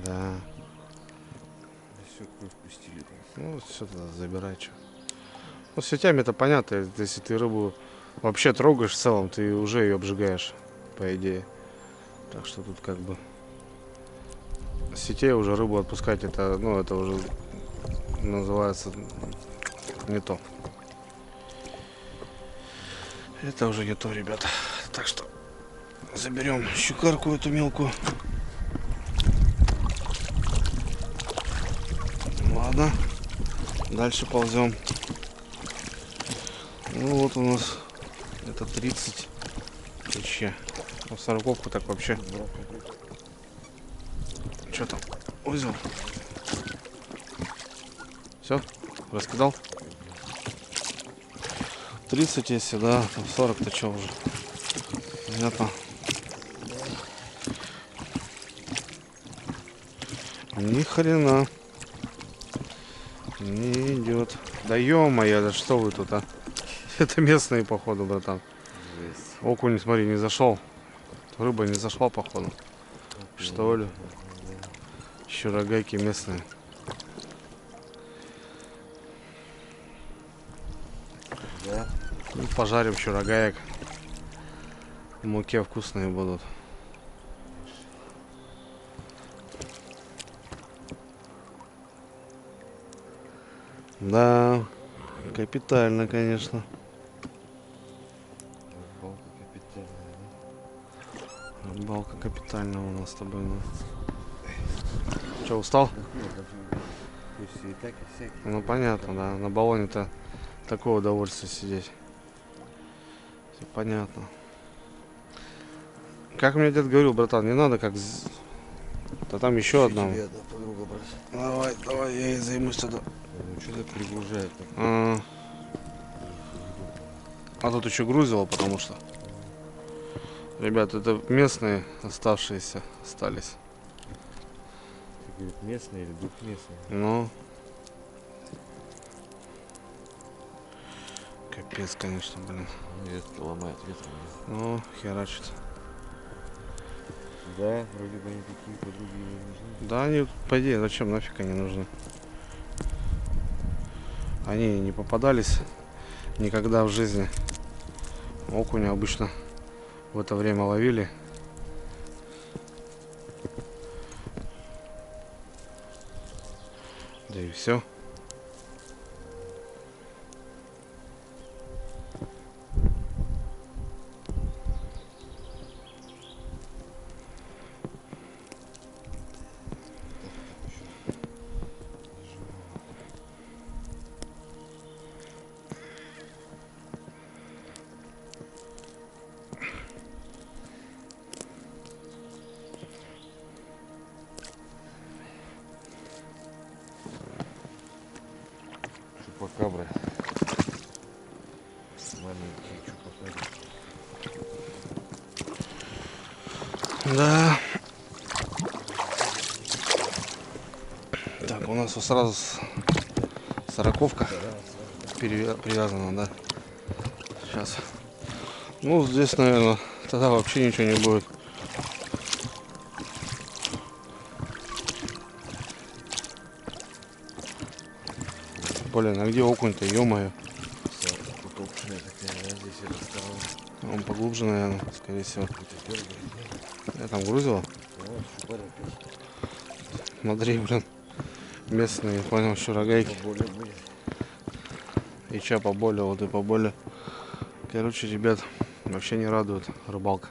Speaker 4: Да.
Speaker 2: Все, кровь пустили там.
Speaker 4: Ну, все тогда забирай, что. Ну, с сетями это понятно. Если ты рыбу вообще трогаешь в целом, ты уже ее обжигаешь, по идее. Так что тут как бы с сетей уже рыбу отпускать, это, ну, это уже называется не то. Это уже не то, ребята. Так что заберем щукарку эту мелкую. Ладно. Дальше ползем. Ну вот у нас это 30 вообще. Ну, 40-ку так вообще. Что там? Узел. Все? Раскидал? 30 если, да. Там 40-то что уже? Понятно. Ни хрена. Не идет. Да ё-моё, да что вы тут, а? Это местные, походу, братан.
Speaker 2: Жесть.
Speaker 4: Окунь, смотри, не зашел. Рыба не зашла, походу. Что ли? Щурогайки местные.
Speaker 2: Да?
Speaker 4: Ну, пожарим щурогаек. В муке вкусные будут. Да, капитально, конечно.
Speaker 2: Рыбалка капитальная, да?
Speaker 4: Рыбалка капитальная у нас с тобой. Че, устал?
Speaker 2: Пусть и так, и всякие.
Speaker 4: Ну понятно, да. На баллоне-то такое удовольствие сидеть. Все понятно. Как мне дед говорил, братан, не надо как... Да там еще одна.
Speaker 2: Тебе одна подруга, брат.
Speaker 4: Давай, я и займусь тогда.
Speaker 2: Ну что-то пригружает. Так.
Speaker 4: А тут еще грузило, потому что. Ребят, это местные оставшиеся остались.
Speaker 2: Ты, говорит, местные или двухместные?
Speaker 4: Ну. Капец, конечно, блин.
Speaker 2: Ветка ломает ветром.
Speaker 4: Ну, херачит.
Speaker 2: Да, вроде бы они такие подруги не нужны.
Speaker 4: Да они, по идее, зачем нафиг они нужны? Они не попадались никогда в жизни. Окуня обычно в это время ловили. Да и все.
Speaker 2: чупакабры. Маленькие чупакабры.
Speaker 4: Да. Так, у нас вот сразу сороковка привязана, да. Сейчас. Ну, здесь, наверное, тогда вообще ничего не будет. Блин, а где окунь-то, ё-моё?
Speaker 2: Утопшая такая, да, здесь я расставал.
Speaker 4: Он поглубже, наверное, скорее всего. Я там грузила? Смотри, блин. Местные, понял, щурагайки.
Speaker 2: Поболее будет.
Speaker 4: И ча поболее, вот и поболее. Короче, ребят, вообще не радует рыбалка.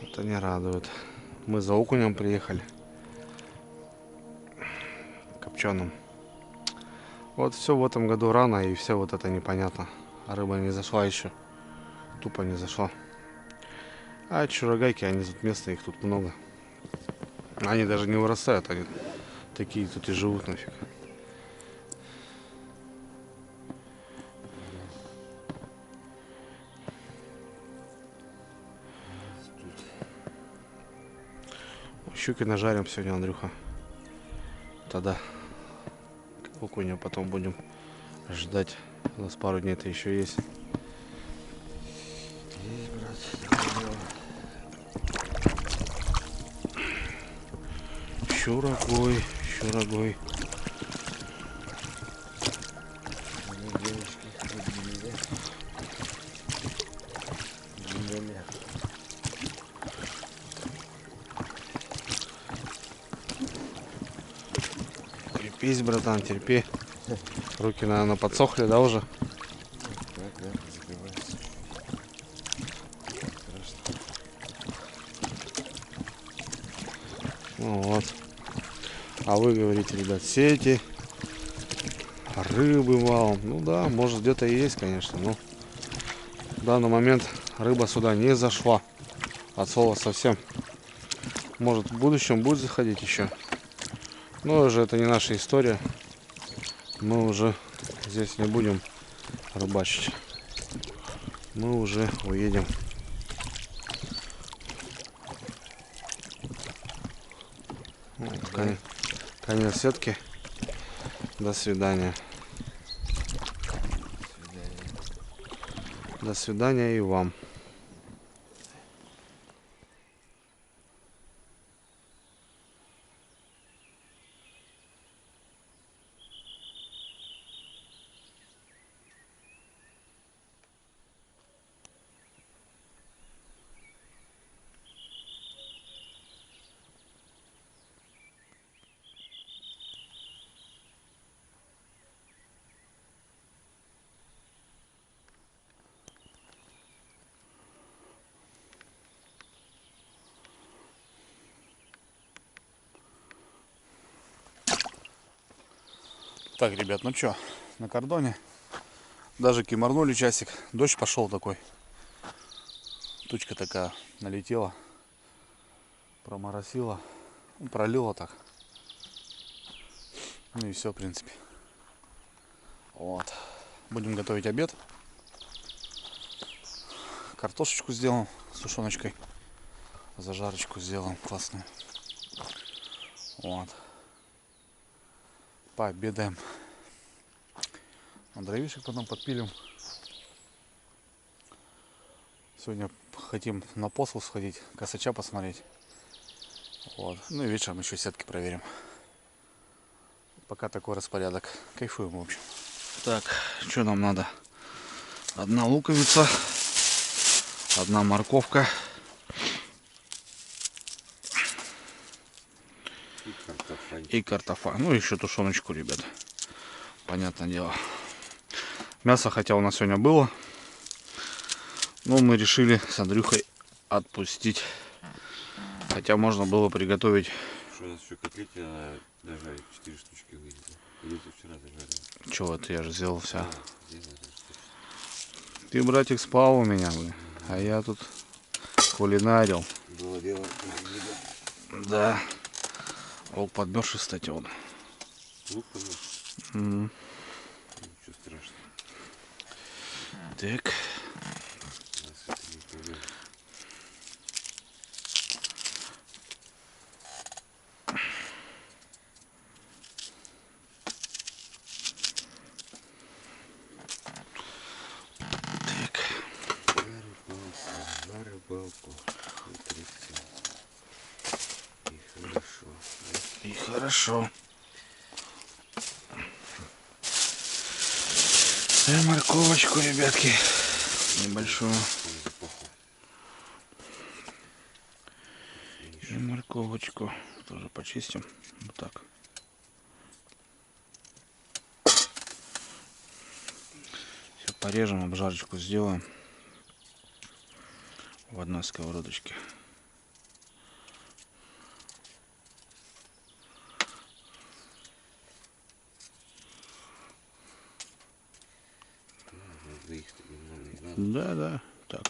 Speaker 4: Это не радует. Мы за окунем приехали. Копченым. Вот все в этом году рано, и все вот это непонятно. А рыба не зашла еще. Тупо не зашла. А чурагайки, они тут местные, их тут много. Они даже не вырастают, они такие тут и живут нафиг. Щуки нажарим сегодня, Андрюха. Тогда окуня потом будем ждать. У нас пару дней-то еще есть.
Speaker 2: Есть, брат, такое дело.
Speaker 4: Щурагой, щурагой.
Speaker 2: Девочки ходили, да?
Speaker 4: Терпись, братан, терпи. Руки, наверное, подсохли, да, уже?
Speaker 2: Так, да, закрывается. Страшно.
Speaker 4: Ну вот. А вы говорите, ребят, сети, рыбы валом. Ну да, может где-то и есть, конечно, но в данный момент рыба сюда не зашла. От слова совсем. Может, в будущем будет заходить еще. Но уже это не наша история. Мы уже здесь не будем рыбачить. Мы уже уедем. Вот, конец сетки. До свидания. До свидания и вам. Так, ребят, ну чё, на кордоне. Даже кимарнули часик. Дождь пошел такой. Тучка такая налетела. Проморосила. Ну, пролила так. Ну и все, в принципе. Вот. Будем готовить обед. Картошечку сделаем с тушеночкой. Зажарочку сделаем классную. Вот. Пообедаем. Дровишек потом подпилим. Сегодня хотим на посол сходить, косача посмотреть. Вот. Ну и вечером еще сетки проверим. Пока такой распорядок. Кайфуем, в общем. Так, что нам надо? Одна луковица, одна морковка. И картофан. Ну, еще тушеночку, ребят. Понятное дело. Мясо, хотя у нас сегодня было. Но мы решили с Андрюхой отпустить. Хотя можно было приготовить.
Speaker 2: Что у нас еще котлеты надо дожарить? 4 штучки выйдет. Или ты вчера дожарил?
Speaker 4: Чего это я же сделал вся.
Speaker 2: Здесь надо.
Speaker 4: Ты, братик, спал у меня, блин. А я тут кулинарил.
Speaker 2: Было дело.
Speaker 4: Да. Волк подмерзший, кстати, он.
Speaker 2: Лук подумал.
Speaker 4: М.
Speaker 2: Ничего страшного.
Speaker 4: Так.
Speaker 2: Нас это не пугает.
Speaker 4: Так.
Speaker 2: На рыбалку. Утречка. И хорошо.
Speaker 4: И хорошо. Морковочку, ребятки. Небольшую. И морковочку тоже почистим. Вот так. Все порежем, обжарочку сделаем в одной сковородочке. Да, да, так.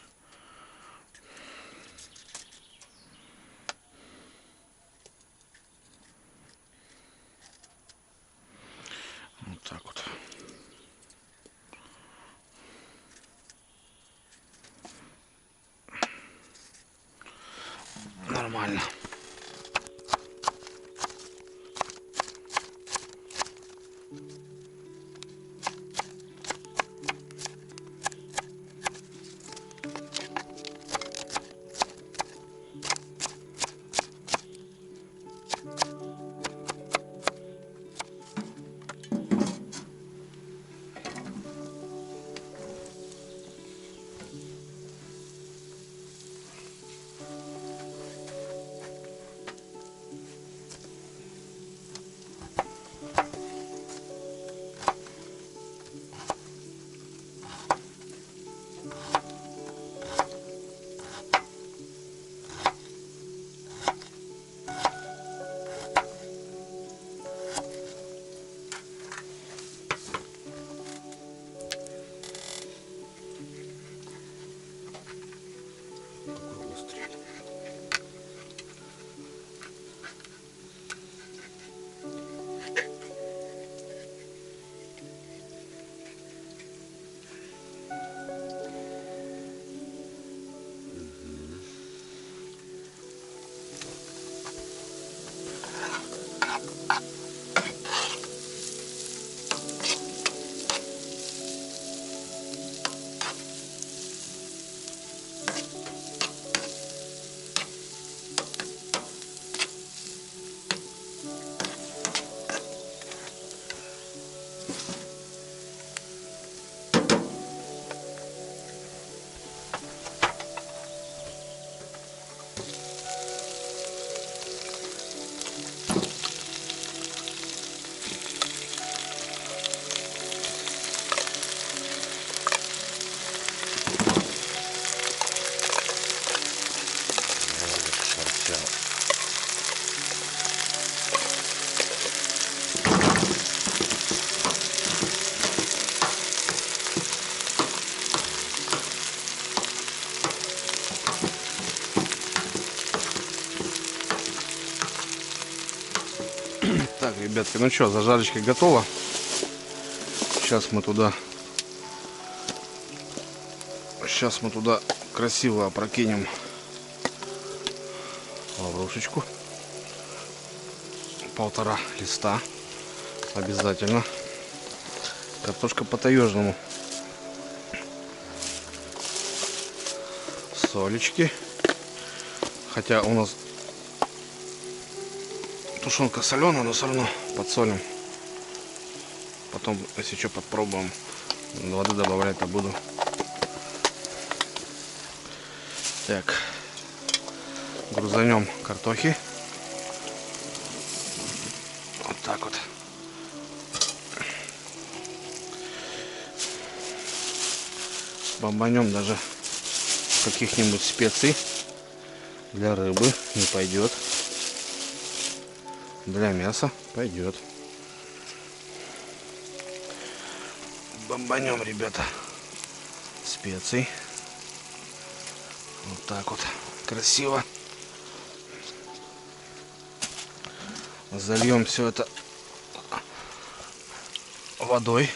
Speaker 4: Вот так вот. Нормально. Так, ребятки, ну что, зажарочка готова. Сейчас мы туда красиво опрокинем лаврушечку. 1,5 листа обязательно. Картошка по-таежному. Солечки. Хотя у нас тушенка соленая, но все равно подсолим. Потом, если что, попробуем. Воды добавлять-то буду. Так. Грузанем картохи. Вот так вот. Бомбанем даже каких-нибудь специй. Для рыбы не пойдет. Для мяса пойдет. Бомбанем, ребята, специй. Вот так вот. Красиво. Зальем все это водой.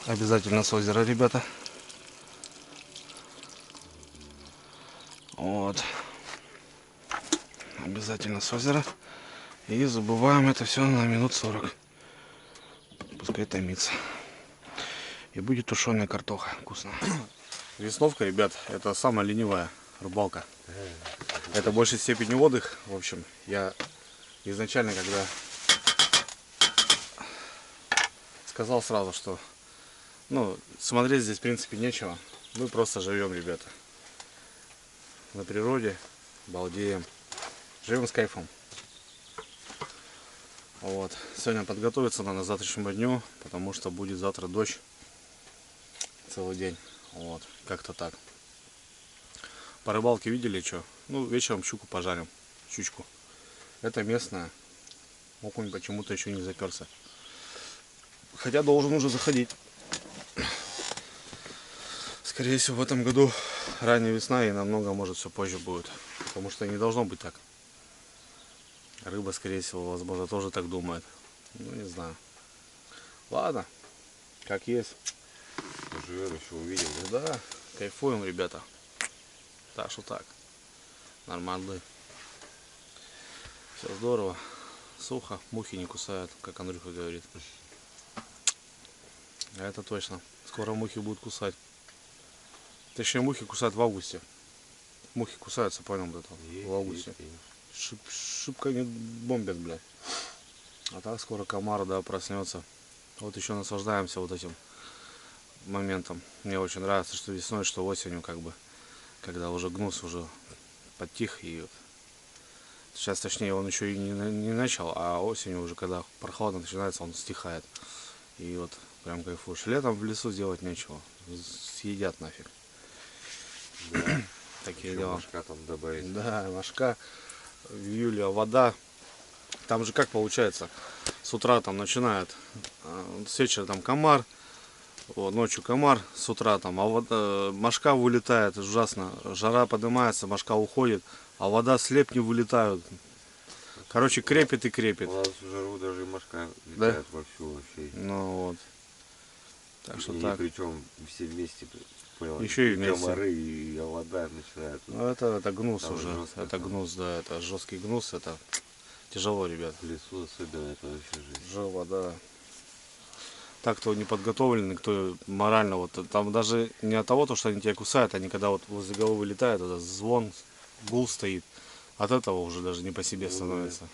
Speaker 4: Обязательно с озера, ребята. Вот. Обязательно с озера. И забываем это все на минут 40. Пускай томится. И будет тушеная картоха. Вкусно. Весновка, ребят, это самая ленивая рыбалка. Это в большей степени отдых. В общем, я изначально, когда сказал сразу, что смотреть здесь в принципе нечего. Мы просто живем, ребята. На природе, балдеем. Живем с кайфом. Вот. Сегодня подготовиться надо к завтрашнему дню, потому что будет завтра дождь целый день. Вот. Как-то так. По рыбалке видели что? Вечером щуку пожарим. Щучку. Это местная. Окунь почему-то еще не заперся. Хотя должен уже заходить. Скорее всего, в этом году ранняя весна и намного, может, все позже будет. Потому что не должно быть так. Рыба, скорее всего, возможно, тоже так думает. Не знаю. Ладно. Как есть.
Speaker 2: Живем, еще увидим.
Speaker 4: Да, кайфуем, ребята. Так что так. Нормально. Все здорово. Сухо. Мухи не кусают, как Андрюха говорит. Это точно. Скоро мухи будут кусать. Точнее, мухи кусают в августе. Мухи кусаются, понял, блядь, в августе. Шибко не бомбят, блядь. А так скоро комар, да, проснется. Вот еще наслаждаемся вот этим моментом. Мне очень нравится, что весной, что осенью, как бы, когда уже гнус уже подтих. И вот. Сейчас, точнее, он еще и не начал, а осенью уже, когда прохладно начинается, он стихает. И вот прям кайфуешь. Летом в лесу сделать нечего. Съедят нафиг.
Speaker 2: Да.
Speaker 4: Такие
Speaker 2: Еще
Speaker 4: дела.
Speaker 2: мошка там добавить.
Speaker 4: Да, мошка. В июле вода. Там же как получается? С утра там начинает. С вечера там комар. Вот, ночью комар. С утра там. А вода, мошка вылетает. Ужасно. Жара поднимается, мошка уходит. А вода слепни вылетают. Короче, крепит и крепит.
Speaker 2: У нас в жару даже мошка летает вовсю вообще.
Speaker 4: Ну вот. Так что
Speaker 2: и
Speaker 4: так.
Speaker 2: причем все вместе. Понял,
Speaker 4: Еще и вместе.
Speaker 2: Комары и вода начинают.
Speaker 4: Ну, это гнус
Speaker 2: там
Speaker 4: уже.
Speaker 2: жестко,
Speaker 4: Это
Speaker 2: там.
Speaker 4: гнус, да. Это жесткий гнус. Это тяжело, ребят.
Speaker 2: В лесу особенно это вообще жизнь.
Speaker 4: Жива, да. Так, кто не подготовленный, кто морально, вот там даже не от того, что они тебя кусают, они когда вот возле головы летают, этот звон, гул стоит. От этого уже даже не по себе становится.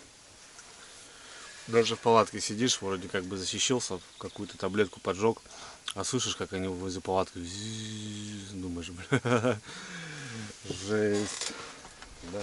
Speaker 4: Даже в палатке сидишь, вроде как бы защищился, какую-то таблетку поджег, а слышишь, как они возле палатки, думаешь, бля, жесть, да.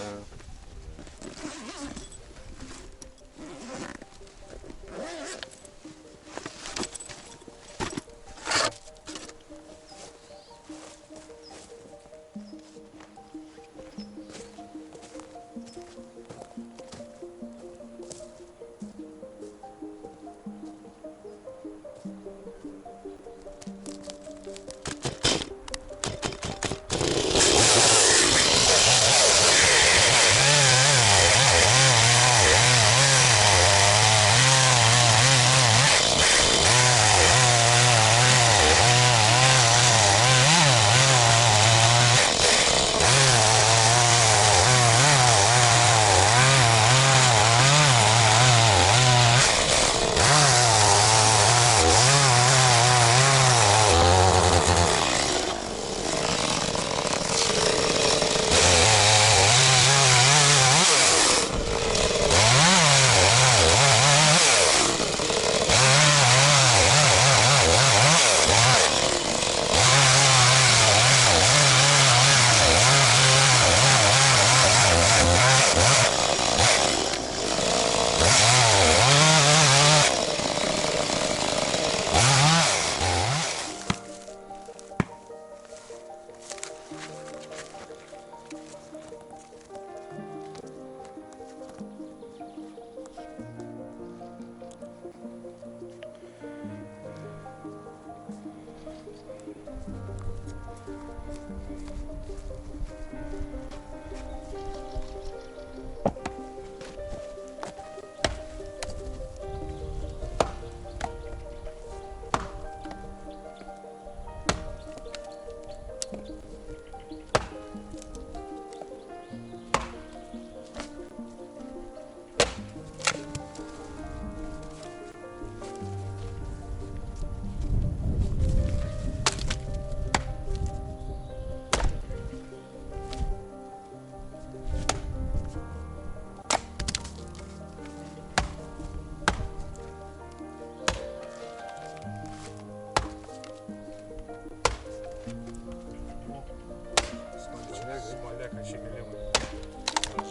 Speaker 3: Смоляк, вообще големый.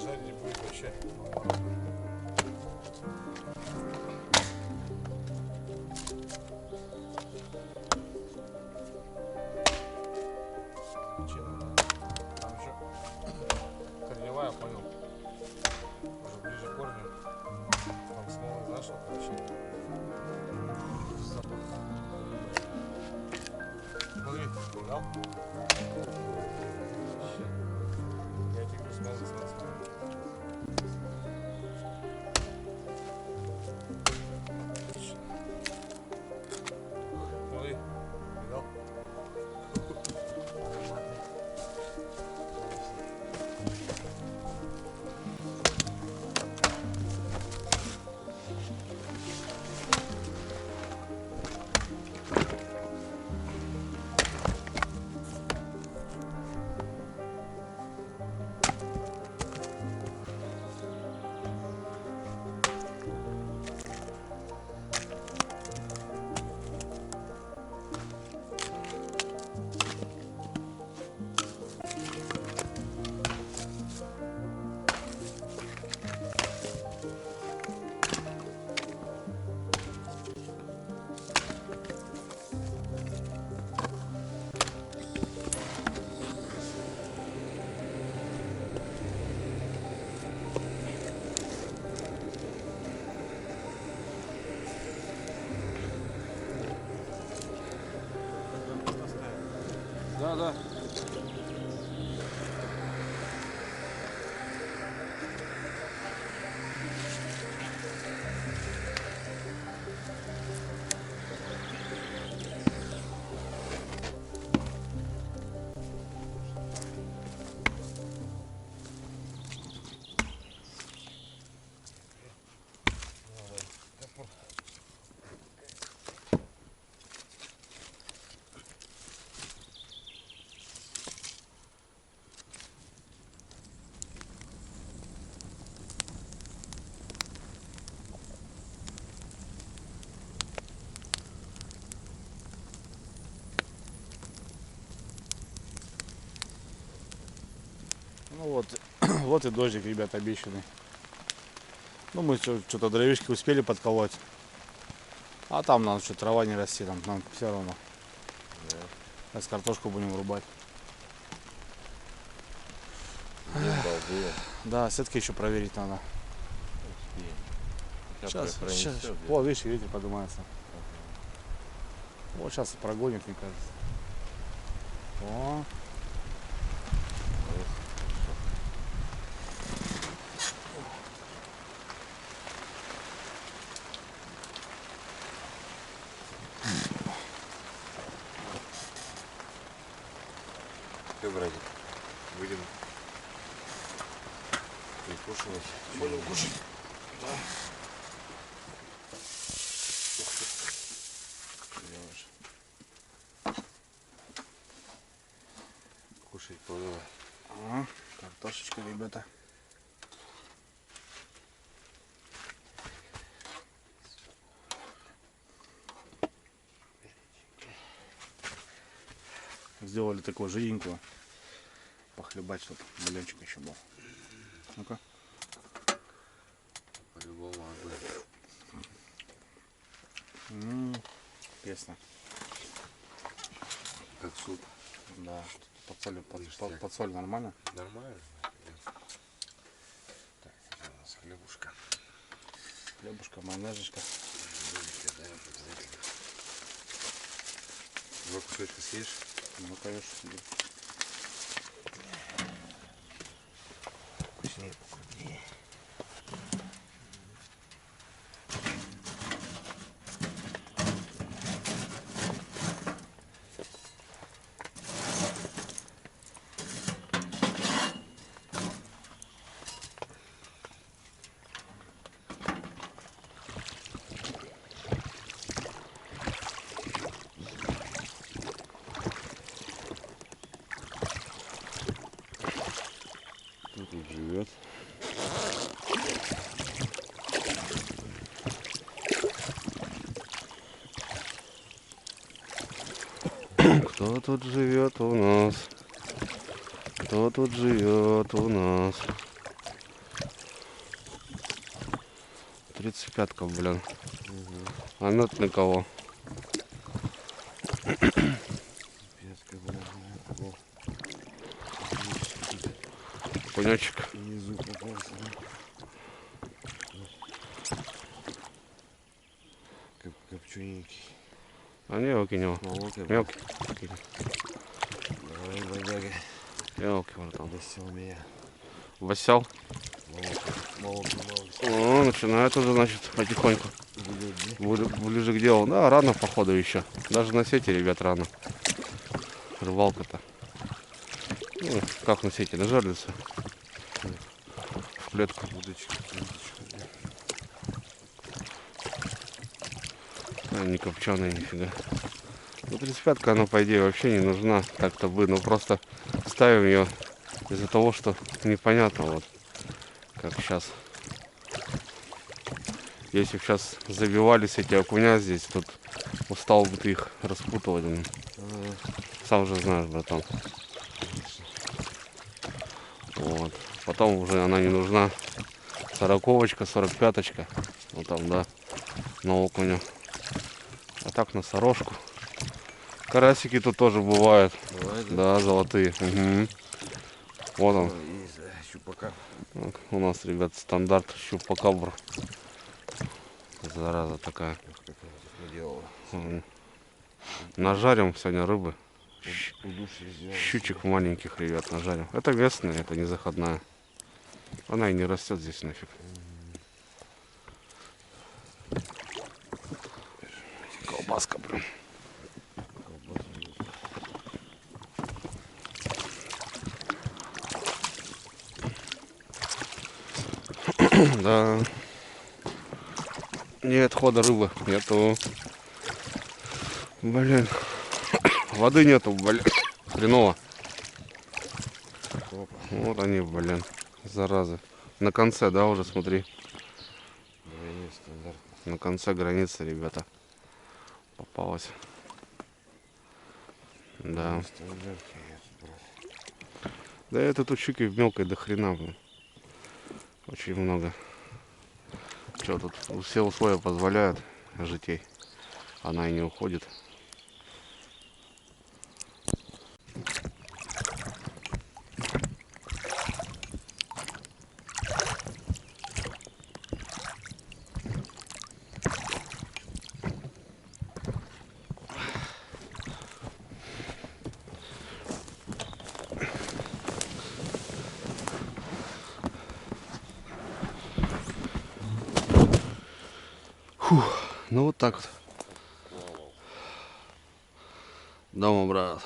Speaker 3: Жарить будет вообще. Там еще корневая, понял? Уже ближе к корню. Там смолы зашло, короче. Запах. Смотри, да? Я тебе говорю, смолы смолы. Смотри, видал?
Speaker 4: Да. Ну вот, вот и дождик, ребят, обещанный. Ну мы что-то дровишки успели подколоть. А там нам что, трава не расти, там нам все равно.
Speaker 2: Да.
Speaker 4: Сейчас картошку будем врубать. Да, сетки еще проверить надо. Сейчас. О, видишь, ветер поднимается. Вот сейчас прогонит, мне кажется. О.
Speaker 2: Все, братик, будем прикушивать.
Speaker 4: Будем кушать. Да.
Speaker 2: Кушать подавай.
Speaker 4: Ага, картошечка, ребята. Сделали такую жиденькую. Похлебать, чтобы бульончик еще был. Ну-ка.
Speaker 2: По-любому огонь.
Speaker 4: Песня.
Speaker 2: Как суп.
Speaker 4: Да. Под соль нормально?
Speaker 2: Нормально. Так, это у нас хлебушка.
Speaker 4: Хлебушка, майонезочка.
Speaker 2: Да, обязательно. Два кусочка съешь?
Speaker 4: Ну, конечно.
Speaker 2: Вкуснее, покрупнее.
Speaker 4: Кто тут живет у нас? Кто тут живет у нас? 35-ка, блин. А нет никого.
Speaker 2: Песка, блин.
Speaker 4: Пунячек.
Speaker 2: Внизу попался, да? Копчуненький.
Speaker 4: А не его кинем.
Speaker 2: Молокой.
Speaker 4: Мелкий.
Speaker 2: Давай, бодяга.
Speaker 4: Мелкий вон там.
Speaker 2: Досел меня.
Speaker 4: Восял.
Speaker 2: Молокой.
Speaker 4: О, начинает уже, значит, потихоньку. Ближе к делу. Да, рано, походу, еще. Даже на сети, ребят, рано. Рыбалка-то. Ну, как на сети, на жерлице. В клетку.
Speaker 2: Удочка.
Speaker 4: А, не копченая, нифига. Ну, 35-ка, она, по идее, вообще не нужна. Так-то бы, ну, просто ставим ее из-за того, что непонятно, вот, как сейчас. Если бы сейчас забивались эти окуня здесь, тут устал бы ты их распутывать. Сам же знаешь, братан. Вот. Потом уже она не нужна. 40-очка, 45-очка. Вот там, да, на окуня. А так на сорожку. Карасики тут тоже бывают.
Speaker 2: Бывает, да?
Speaker 4: Да, золотые. Угу. Вот он.
Speaker 2: Есть, да, щупака.
Speaker 4: Вот у нас, ребят, стандарт щупакабр. Зараза такая.
Speaker 2: Как она тут наделала.
Speaker 4: Нажарим сегодня рыбы.
Speaker 2: Удушье сделала.
Speaker 4: Щучек маленьких, ребят, нажарим. Это местная, это не заходная. Она и не растет здесь нафиг. Колбаска, блин. Да. Нет хода рыбы, нету. Блин. Воды нету, блин. Хреново. Вот они, блин. Заразы. На конце, да, уже смотри.
Speaker 2: Двойной стандарт.
Speaker 4: На конце границы, ребята. Попалась. Да.
Speaker 2: Стандарт, брат.
Speaker 4: Да это тут щуки в мелкой до хрена, блин. Очень много. Что тут? Все условия позволяют жить ей. Она и не уходит. Ну вот так вот. Дома, брат.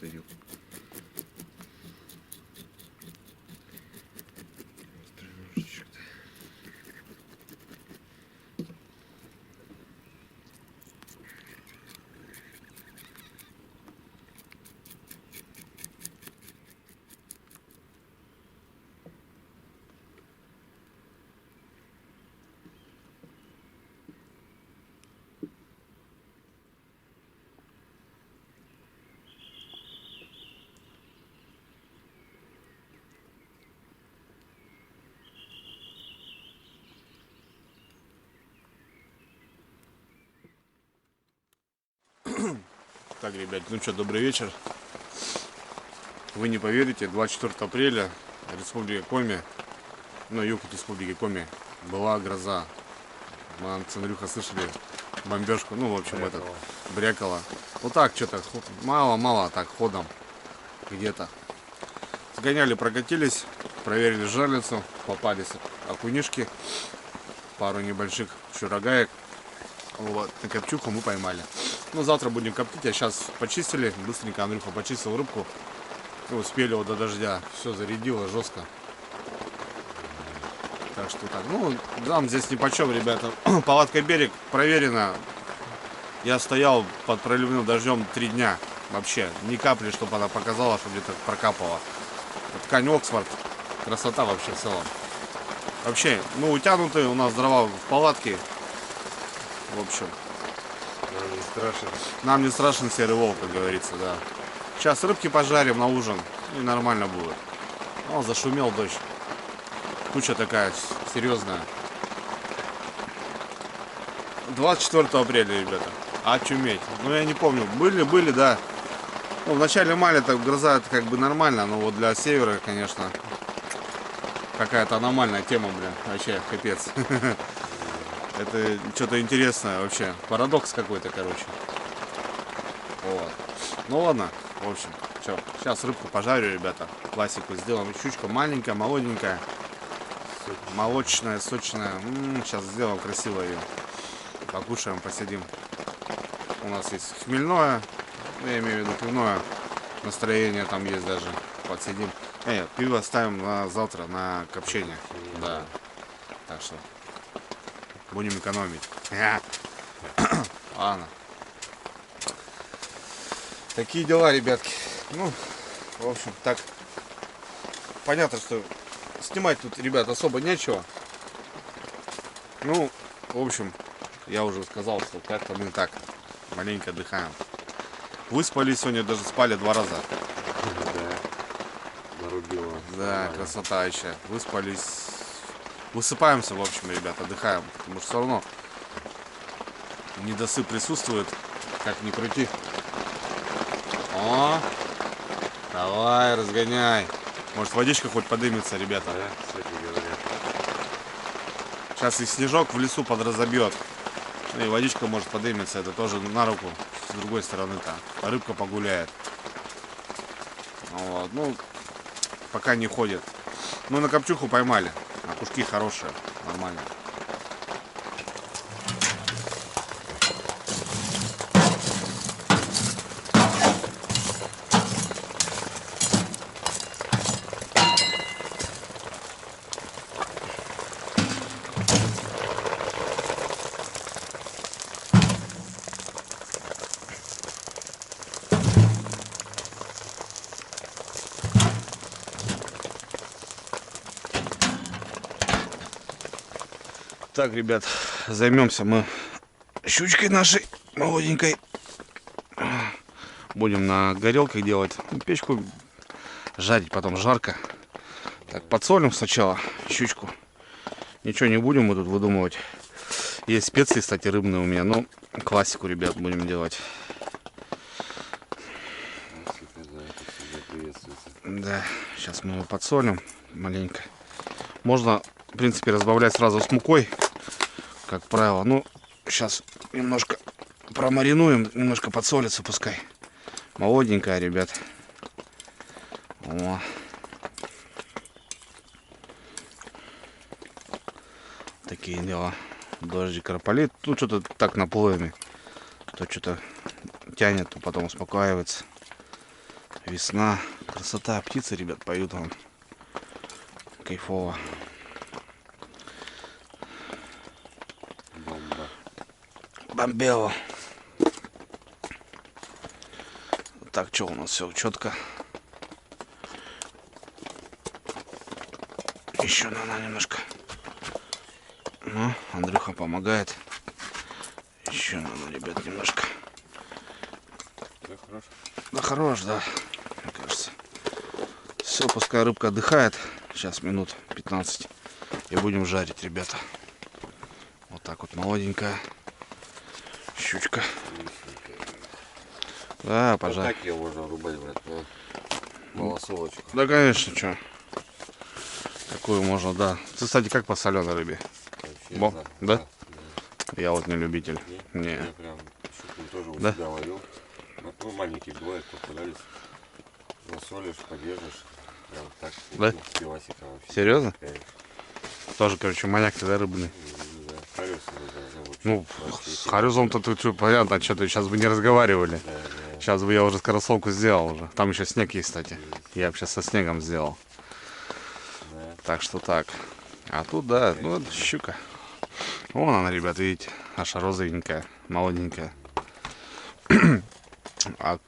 Speaker 4: посадил. Так, ребят, ну что, добрый вечер. Вы не поверите, 24 апреля Республика Коми, ну, юг Республики Коми, была гроза. Мы с Андрюхой слышали бомбежку, ну, в общем, этот, брякало. Вот так, что-то, мало-мало, так, ходом, где-то. Сгоняли, прокатились, проверили жерлицу, попались окунишки, пару небольших чурагаек. Вот, на копчуху мы поймали. Ну, завтра будем коптить, а сейчас почистили, быстренько Андрюха почистил рыбку. И успели вот до дождя, все зарядило жестко. Так что так, ну, там здесь ни почем, ребята. Палатка берег проверена. Я стоял под проливным дождем 3 дня. Вообще, ни капли, чтобы она показала, что где-то прокапала. Ткань Оксфорд, красота вообще в целом. Вообще, ну, утянуты у нас дрова в палатке. В общем,
Speaker 2: Нам не страшен.
Speaker 4: нам не страшен серый волк, как говорится, да. Сейчас рыбки пожарим на ужин, и нормально будет. О, зашумел дождь. Туча такая серьезная. 24 апреля, ребята. Очуметь. Ну, я не помню. Были, да. Ну, в начале мая так гроза, это как бы нормально, но вот для севера, конечно, какая-то аномальная тема, блин. Вообще, капец. Это что-то интересное вообще. Парадокс какой-то, короче. Вот. Ну ладно, в общем, что, сейчас рыбку пожарю, ребята. Классику сделаем. Щучка маленькая, молоденькая. Молочная, сочная. Сейчас сделаем красиво ее. Покушаем, посидим. У нас есть хмельное. Я имею в виду пивное. Настроение там есть даже. Подсидим. Пиво ставим на завтра на копчение. Да. Так что будем экономить. Ладно. Такие дела, ребятки. Ну, в общем, так. Понятно, что снимать тут, ребят, особо нечего. Ну, в общем, я уже сказал, что как-то мы так маленько отдыхаем. Выспались сегодня, даже спали 2 раза.
Speaker 2: Да. Нарубило.
Speaker 4: Да, красота еще. Выспались. Высыпаемся, в общем, ребят, отдыхаем. Потому что все равно недосып присутствует, как ни крути. О, давай, разгоняй. Может, водичка хоть подымется, ребята.
Speaker 2: Да, кстати говоря.
Speaker 4: Сейчас и снежок в лесу подразобьет. Ну и водичка может подымется, это тоже на руку. С другой стороны-то рыбка погуляет. Вот. Ну, пока не ходит. Ну, на копчуху поймали. Окушки хорошие, нормально. Так, ребят, займемся мы щучкой нашей молоденькой. Будем на горелках делать печку, жарить, потом жарко. Так, подсолим сначала щучку. Ничего не будем мы тут выдумывать. Есть специи, кстати, рыбные у меня, но классику, ребят, будем делать. Да, сейчас мы его подсолим маленько. Можно, в принципе, разбавлять сразу с мукой, как правило. Ну, сейчас немножко промаринуем, немножко подсолится пускай. Молоденькая, ребят. О. Такие дела. Дождик крополит. Тут что-то так наплывами. То что-то тянет, то потом успокаивается. Весна. Красота. Птицы, ребят, поют вам. Кайфово.
Speaker 2: Бомба.
Speaker 4: Бомбело. Так, что у нас все четко. Еще надо немножко. Ну, Андрюха помогает. Еще надо, ребят, немножко.
Speaker 2: Да, хорош.
Speaker 4: Да хорош, да, мне кажется. Все, пускай рыбка отдыхает. Сейчас минут 15. И будем жарить, ребята. Вот так вот молоденькая щучка. Да,
Speaker 2: Вот
Speaker 4: пожалуйста.
Speaker 2: так ее можно рубать, брат. Ну, малосолочку.
Speaker 4: Да, конечно, что. Такую можно, да. Ты, кстати, как по соленой рыбе?
Speaker 2: Вообще,
Speaker 4: Да? Я вот не любитель. Не.
Speaker 2: Я прям щуку тоже у
Speaker 4: Да?
Speaker 2: себя ловил. Ну, маленькие бывают, попадались. Засолишь, подержишь. Прям так.
Speaker 4: Да?
Speaker 2: Пивасика вообще.
Speaker 4: Серьезно?
Speaker 2: Конечно.
Speaker 4: Тоже, короче, маньяк тогда рыбный.
Speaker 2: Да, Харюс зовут.
Speaker 4: Ну,
Speaker 2: Вообще,
Speaker 4: с Харюзом-то ты что, понятно, что-то сейчас бы не разговаривали.
Speaker 2: Да, да.
Speaker 4: Сейчас бы я уже скоросолку сделал уже. Там еще снег есть, кстати. Я бы сейчас со снегом сделал.
Speaker 2: Да.
Speaker 4: Так что так. А тут, да, ну, это щука. Вон она, ребят, видите, наша розовенькая, молоденькая. А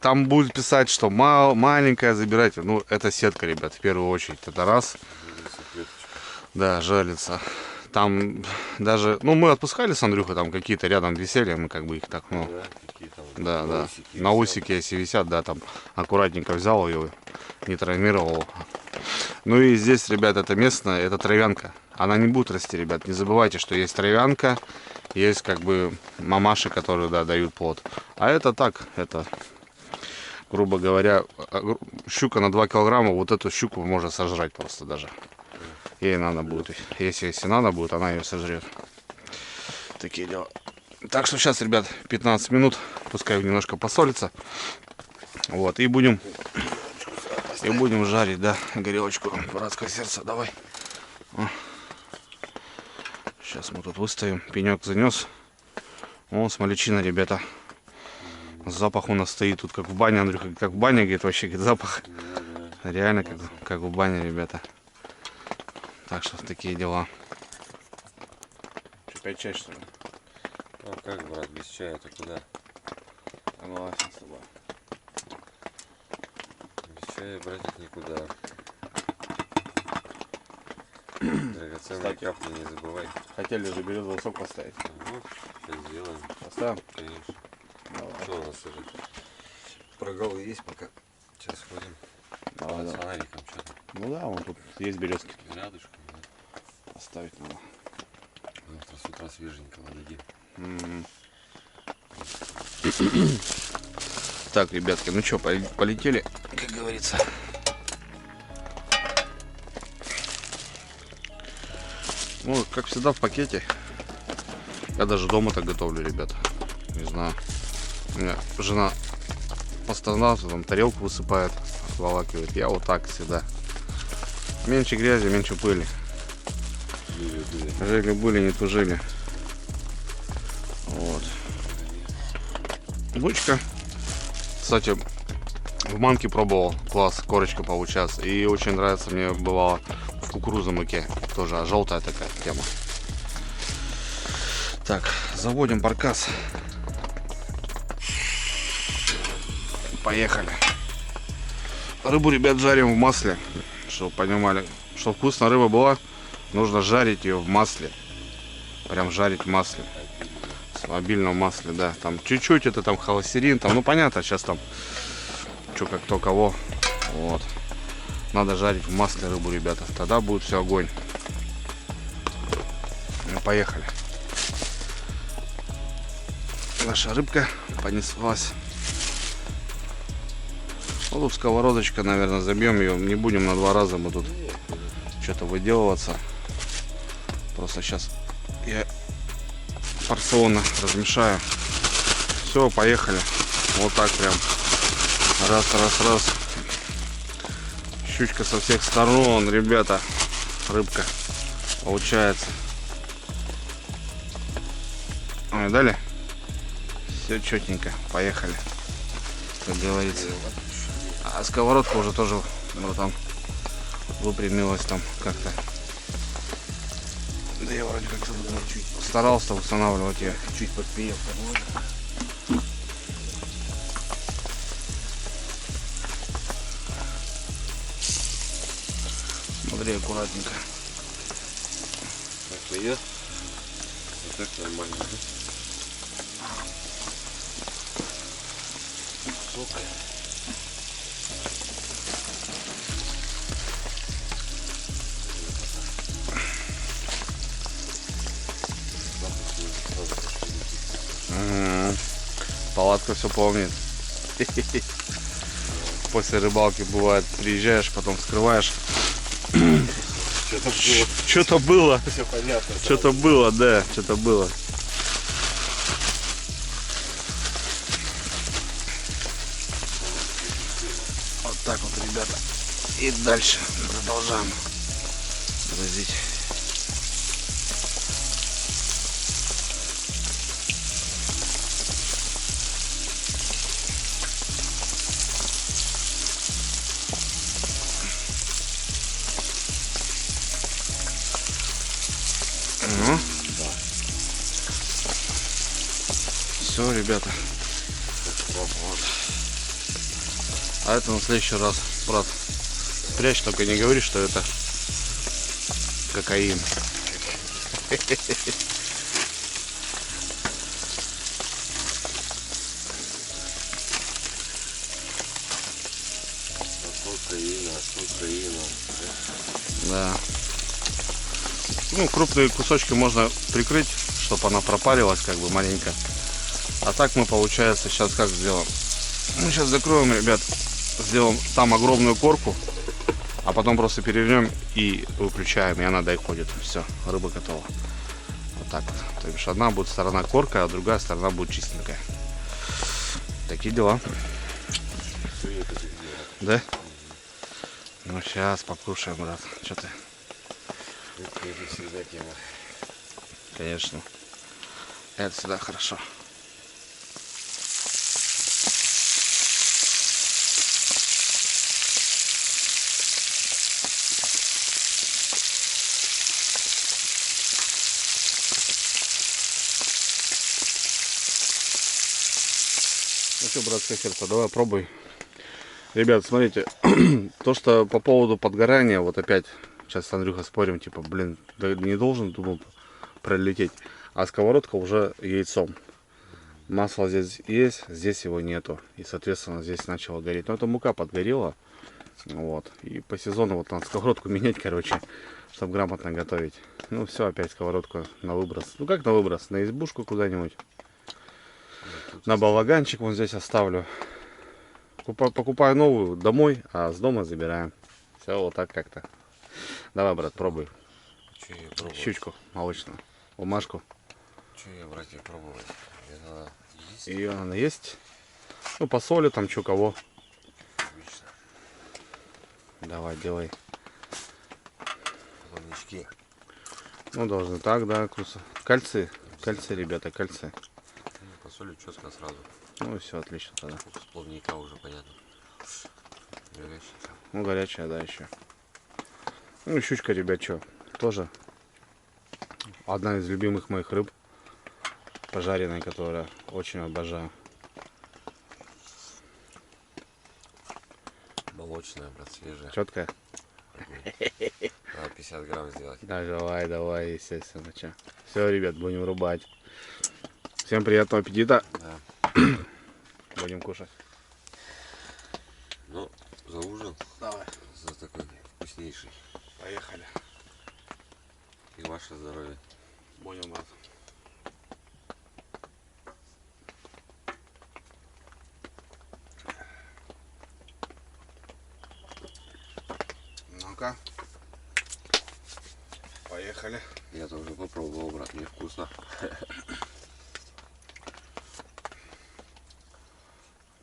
Speaker 4: там будет писать, что маленькая, забирайте. Ну, это сетка, ребят, в первую очередь. Это раз. Да, жалится. Там даже, ну, мы отпускали с Андрюхой, там какие-то рядом висели, мы как бы их так, ну,
Speaker 2: Да, какие там
Speaker 4: да, да.
Speaker 2: усики
Speaker 4: На
Speaker 2: висят.
Speaker 4: усике, если висят, да, там аккуратненько взял ее, не травмировал. Ну и здесь, ребят, это местная, это травянка. Она не будет расти, ребят. Не забывайте, что есть травянка, есть как бы мамаши, которые, да, дают плод. А это так, это, грубо говоря, щука на 2 килограмма, вот эту щуку можно сожрать просто даже. Ей надо будет, если надо будет, она ее сожрет. Такие дела. Так что сейчас, ребят, 15 минут, пускай немножко посолится. Вот, и будем жарить, да, горелочку. Братское сердце, давай. Сейчас мы тут выставим. Пенек занес. О, смолячина, ребята. Запах у нас стоит тут как в бане, Андрюха, как в бане, говорит, вообще, говорит, запах. Реально как в бане, ребята. Так что такие дела. Что, 5 чай, что ли?
Speaker 2: Ну как, брат, без чая-то куда?
Speaker 4: Согласен с тобой.
Speaker 2: Без чая, братик, никуда. Драгоценные
Speaker 4: Кстати.
Speaker 2: капли не забывай.
Speaker 4: Хотели же березовый сок поставить.
Speaker 2: Ну, сейчас сделаем,
Speaker 4: Поставим?
Speaker 2: конечно.
Speaker 4: Давай.
Speaker 2: Что у нас уже? Прогулы есть пока. Сейчас ходим.
Speaker 4: Давай,
Speaker 2: С
Speaker 4: давай.
Speaker 2: фонариком что-то.
Speaker 4: Ну да, вон тут есть березки.
Speaker 2: Рядышком, да.
Speaker 4: Поставить надо.
Speaker 2: Завтра с утра свеженького дадим.
Speaker 4: Так, ребятки, ну что, полетели, как говорится. Ну, как всегда, в пакете. Я даже дома так готовлю, ребята. Не знаю. У меня жена постоянно там тарелку высыпает, отволакивает. Я вот так всегда. Меньше грязи, меньше пыли. Жили-были, не тужили. Вот. Лучка. Кстати, в манке пробовал. Класс, корочка получается. И очень нравится мне бывало в кукурузной муке. Тоже желтая такая тема. Так, заводим баркас. Поехали. Рыбу, ребят, жарим в масле. Чтобы понимали, что вкусная рыба была, нужно жарить ее в масле. Прям жарить в масле. В обильном масле, да. Там чуть-чуть это там холестерин, там, ну понятно, сейчас там что как то кого. Вот. Надо жарить в масле рыбу, ребята. Тогда будет все огонь. Ну, поехали. Наша рыбка понеслась. Ну, тут сковородочка, наверное, забьем ее. Не будем на 2 раза мы тут что-то выделываться. Просто сейчас я порционно размешаю. Все, поехали. Вот так прям. Раз. Щучка со всех сторон, ребята. Рыбка получается. Ой, дали? Все четненько. Поехали. Как говорится. А сковородка уже тоже, братан, выпрямилась там как-то. Да я вроде как-то старался устанавливать ее.
Speaker 3: Чуть подприехал.
Speaker 4: Смотри, аккуратненько.
Speaker 2: Так что я? Вот так нормально. Сок.
Speaker 4: Палатка все помнит. После рыбалки бывает, приезжаешь, потом вскрываешь.
Speaker 2: Что-то было.
Speaker 4: Что-то было.
Speaker 2: Все понятно.
Speaker 4: Что-то было, да, что-то было. Вот так вот, ребята. И дальше продолжаем возить. Ну, все, ребята. Вот. А это на следующий раз, брат. Спрячь, только не говори, что это кокаин.
Speaker 2: Украина.
Speaker 4: Да. Ну, крупные кусочки можно прикрыть, чтобы она пропарилась как бы маленько. А так мы, получается, сейчас как сделаем? Мы сейчас закроем, ребят, сделаем там огромную корку, а потом просто перевернем и выключаем, и она доходит. Все, рыба готова. Вот так вот. То есть одна будет сторона корка, а другая сторона будет чистенькая. Такие дела. Да? Ну сейчас покушаем, брат. Что ты?
Speaker 2: Это всегда тема.
Speaker 4: Конечно. Это всегда хорошо. Ну что, братское сердце, давай пробуй. Ребят, смотрите, то, что по поводу подгорания, вот опять, сейчас с Андрюхой спорим, типа, блин, да не должен, думал, пролететь. А сковородка уже яйцом. Масло здесь его нету. И, соответственно, здесь начало гореть. Но это мука подгорела. Вот. И по сезону вот надо сковородку менять, короче, чтобы грамотно готовить. Ну все, опять сковородку на выброс. Ну как на выброс? На избушку куда-нибудь. На балаганчик вон здесь оставлю. Покупаю новую домой, а с дома забираем. Все вот так как-то. Давай, брат, пробуй.
Speaker 2: Че ее пробовать?
Speaker 4: Щучку молочную. Бумажку.
Speaker 2: Че ее, братья, пробовать? Ее надо есть?
Speaker 4: Ее надо есть. Ну, по соли там, что кого.
Speaker 2: Отлично.
Speaker 4: Давай, делай.
Speaker 2: Плавнички.
Speaker 4: Ну, должны так, да, круто. Кальций. Кальций, ребята, кальций.
Speaker 2: По соли четко сразу.
Speaker 4: Ну, все, отлично тогда.
Speaker 2: С плавника уже понятно. Горяченько.
Speaker 4: Ну, горячая, да, еще. Ну, щучка, ребят, что, тоже одна из любимых моих рыб. Пожаренная, которая очень обожаю.
Speaker 2: Молочная, брат, свежая.
Speaker 4: Четкая?
Speaker 2: Надо 50 грамм сделать.
Speaker 4: Да, давай, естественно. Все, ребят, будем рубать. Всем приятного аппетита.
Speaker 2: Да.
Speaker 4: Будем кушать.
Speaker 2: Ну, за ужин.
Speaker 4: Давай.
Speaker 2: За такой вкуснейший.
Speaker 4: Поехали.
Speaker 2: И ваше здоровье.
Speaker 4: Будем, брат. Ну-ка. Поехали.
Speaker 2: Я тоже попробовал, брат, мне вкусно.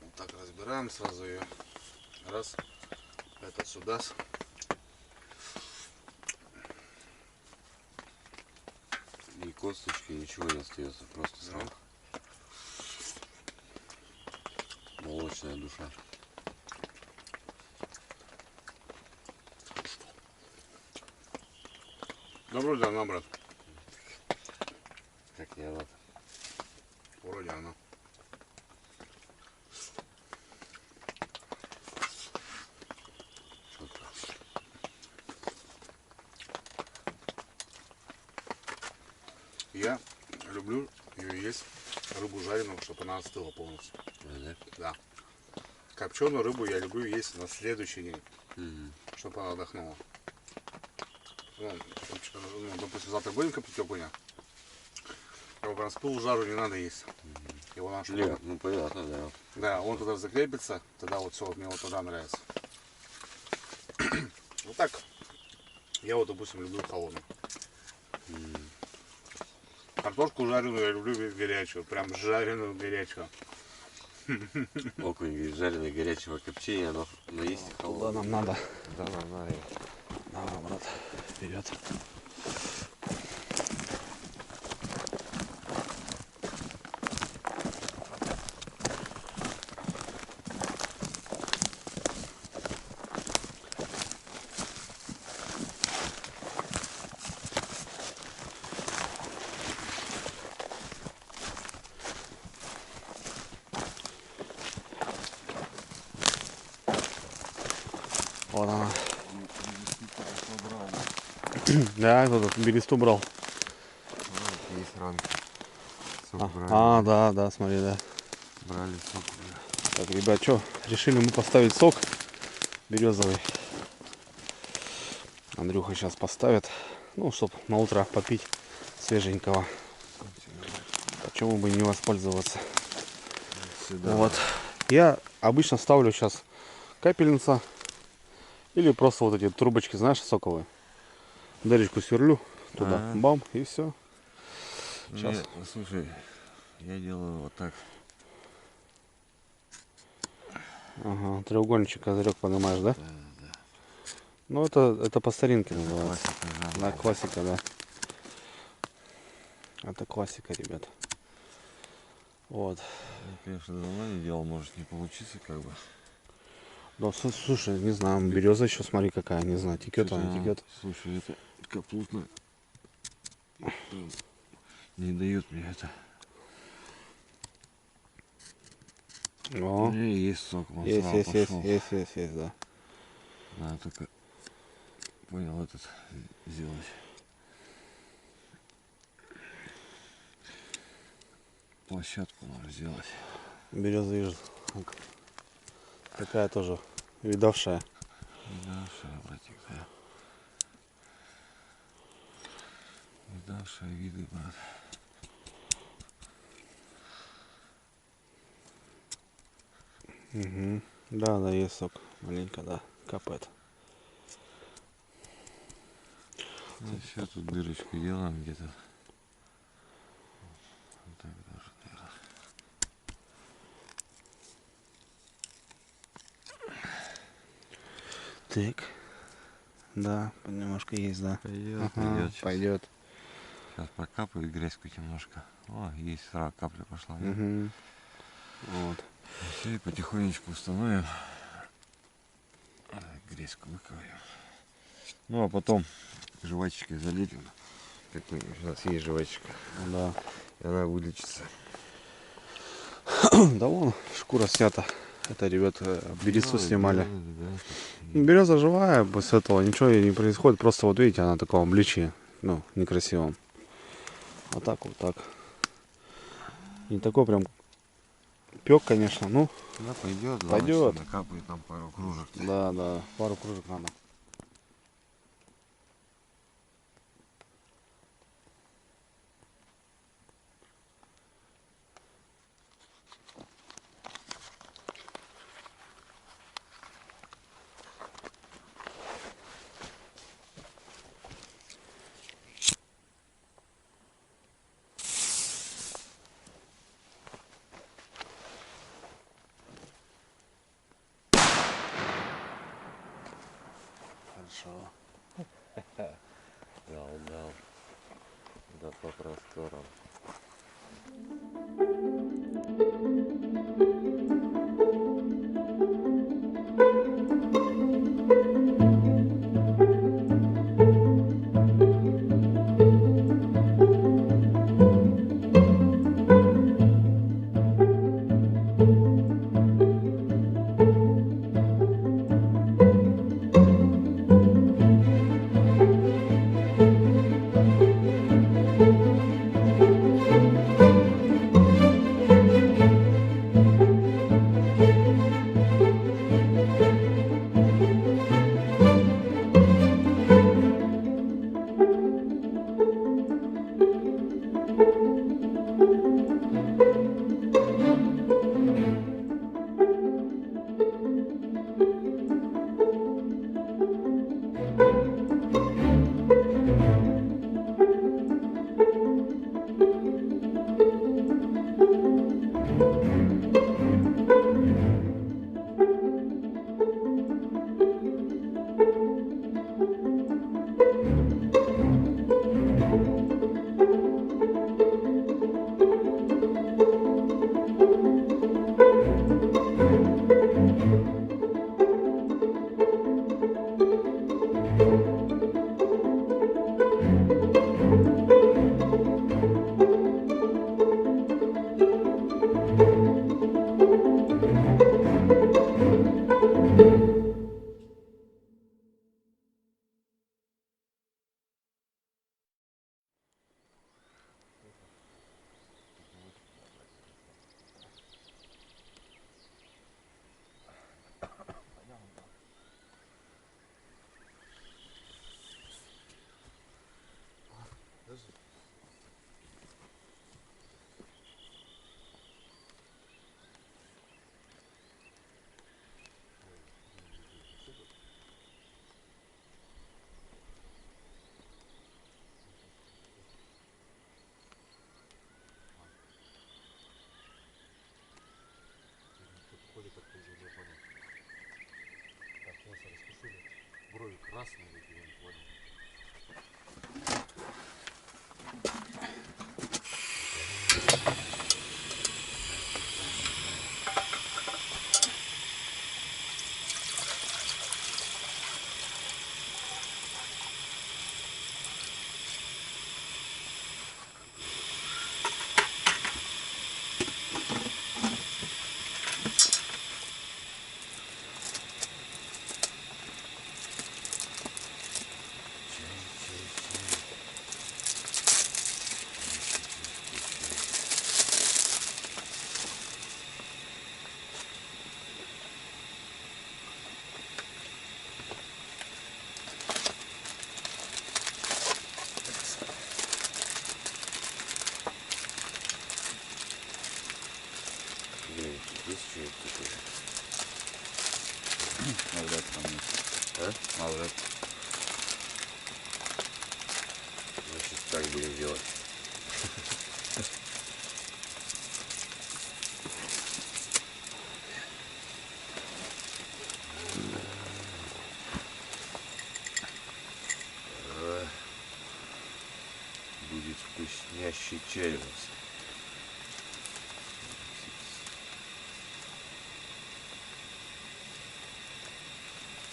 Speaker 4: Вот так разбираем сразу ее. Раз. Это сюда.
Speaker 2: Ни косточки, ничего не остается. Просто сразу. Молочная душа.
Speaker 4: Да вроде она, брат.
Speaker 2: Как не надо.
Speaker 4: Вроде она. Я люблю ее есть, рыбу жареную, чтобы она остыла полностью.
Speaker 2: Да?
Speaker 4: Да. Копченую рыбу я люблю есть на следующий день,
Speaker 2: Мгм.
Speaker 4: чтобы она отдохнула. Ну, допустим, завтра будем коптить окуня. Его прям с пылу жару не надо есть. Его надо, чтобы
Speaker 2: Нет, ну понятно, да.
Speaker 4: да, он туда закрепится, тогда вот все, мне вот тогда нравится. Вот так. Я вот, допустим, люблю холодную. Картошку жареную я люблю горячую, прям жареную горячую.
Speaker 2: Окунь, говорит, жареный горячего копчения, но есть
Speaker 4: Куда
Speaker 2: холодный.
Speaker 4: нам надо?
Speaker 2: Да, надо.
Speaker 4: Давай, брат, вперед. Вот она. Да, кто-то бересту брал.
Speaker 2: Есть рамки. Сок брали.
Speaker 4: Да, смотри, да.
Speaker 2: Брали сок.
Speaker 4: Так, ребят, что, решили мы поставить сок березовый. Андрюха сейчас поставит, ну, чтобы на утро попить свеженького. Почему бы не воспользоваться?
Speaker 2: Сюда.
Speaker 4: Вот. Я обычно ставлю сейчас капельница или просто вот эти трубочки, знаешь, соковые. Дырочку сверлю туда,
Speaker 2: Ага.
Speaker 4: бам, и все. Сейчас.
Speaker 2: Слушай, я делаю вот так.
Speaker 4: Ага, треугольничек, козырек поднимаешь, да?
Speaker 2: Да.
Speaker 4: Ну, это по старинке называется.
Speaker 2: Классика,
Speaker 4: Да, классика, да. Это классика, ребят. Вот.
Speaker 2: Я, конечно, давно не делал, может не получиться как бы.
Speaker 4: Да, слушай, не знаю, береза еще, смотри какая, не знаю, текет она, не текет.
Speaker 2: Слушай, это капустно. Не дают мне это.
Speaker 4: О,
Speaker 2: Есть сок, вон
Speaker 4: есть,
Speaker 2: сразу
Speaker 4: есть, есть,
Speaker 2: пошел.
Speaker 4: есть, да.
Speaker 2: Надо только понял этот сделать. Площадку надо сделать.
Speaker 4: Береза, вижу. Такая тоже видавшая.
Speaker 2: Видавшая, братик, да. Видавшая виды, брат.
Speaker 4: Угу. Да, есть сок. Маленько, да, капает.
Speaker 2: Ну, сейчас тут дырочку делаем где-то. Вот так даже, наверное.
Speaker 4: Так. Да, немножко есть, да.
Speaker 2: Пойдет,
Speaker 4: Ага,
Speaker 2: сейчас.
Speaker 4: пойдет.
Speaker 2: Сейчас прокапаю грязьку немножко. О, есть, сразу капля пошла.
Speaker 4: Угу. Вот.
Speaker 2: Все, и потихонечку установим. Грязьку выковыряем. Ну, а потом жвачкой залепим. Какой-нибудь. У нас есть жвачка.
Speaker 4: Да.
Speaker 2: И она вылечится.
Speaker 4: Да вон, шкура снята. Это, ребят, березу снимали. Береза живая, после этого ничего ей не происходит. Просто вот видите, она в таком обличии. Ну, некрасивом. Вот так, вот так. Не такой прям пек, конечно, ну.
Speaker 2: Да, пойдет.
Speaker 4: Пойдет.
Speaker 2: Накапает нам пару кружек.
Speaker 4: Да, пару кружек надо. Хорошо.
Speaker 2: Дал. Да по просторам.
Speaker 3: Ой, красный регион, понял.
Speaker 2: Блин, здесь что-нибудь такое?
Speaker 3: Навряд там есть.
Speaker 2: А?
Speaker 3: Навряд.
Speaker 2: Значит, так будем делать. Будет вкуснящий чай у нас.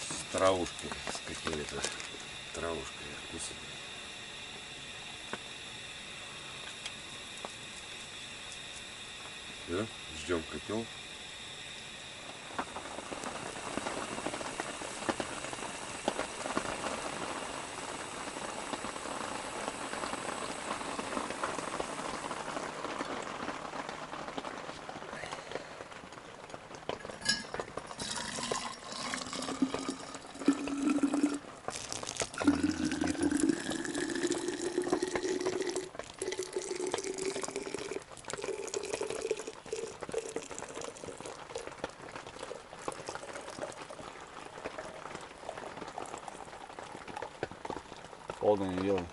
Speaker 2: С травушкой, с какими-то травушками вкусными. Все, ждем котел.
Speaker 3: Холодно не делай.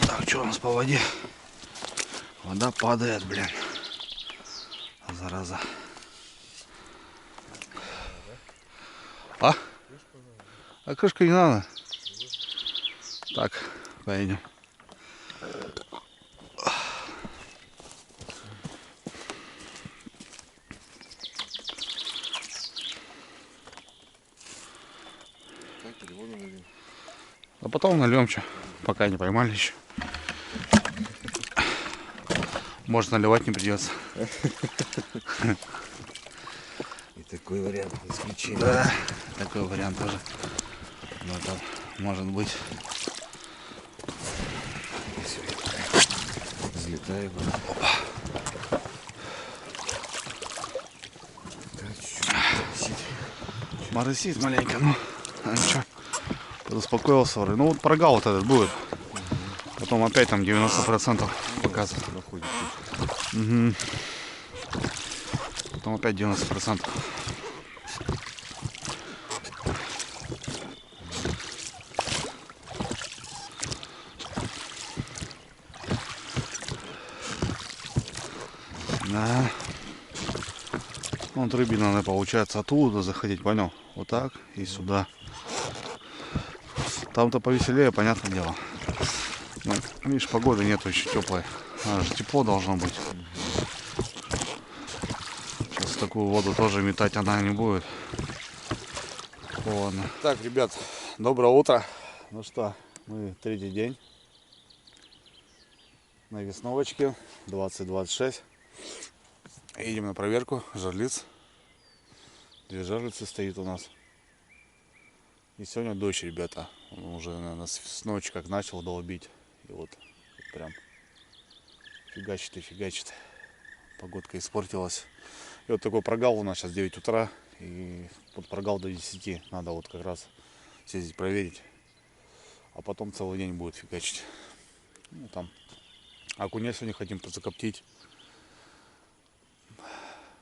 Speaker 1: Так, что у нас по воде? Вода падает, блин. Зараза. А? А крышка не надо. Так, пойдем. А потом нальем что, пока не поймали еще. Может, наливать не придется.
Speaker 2: И такой вариант исключения.
Speaker 1: Да, такой вариант тоже. Но там может быть.
Speaker 2: Взлетаю.
Speaker 1: Моросит маленько, ну, а ничего. Подуспокоился вроде. Ну вот прогал вот этот будет. Потом опять там 90% показывает. Угу. Потом опять 90%. Да. Вот рыбе надо, получается, оттуда заходить, понял? Вот так и сюда. Там-то повеселее, понятное дело. Ну, видишь, погоды нету еще теплой. А же тепло должно быть. Сейчас такую воду тоже метать она не будет. Ладно. Так, ребят, доброе утро. Ну что, мы третий день на весновочке 2026. Едем на проверку жерлиц. 2 жерлицы стоит у нас. И сегодня дождь, ребята. Он уже, наверное, с ночи как начал долбить. И вот прям фигачит и фигачит. Погодка испортилась. И вот такой прогал у нас сейчас 9 утра. И вот прогал до 10. Надо вот как раз съездить проверить. А потом целый день будет фигачить. Ну там. Окуней сегодня хотим закоптить.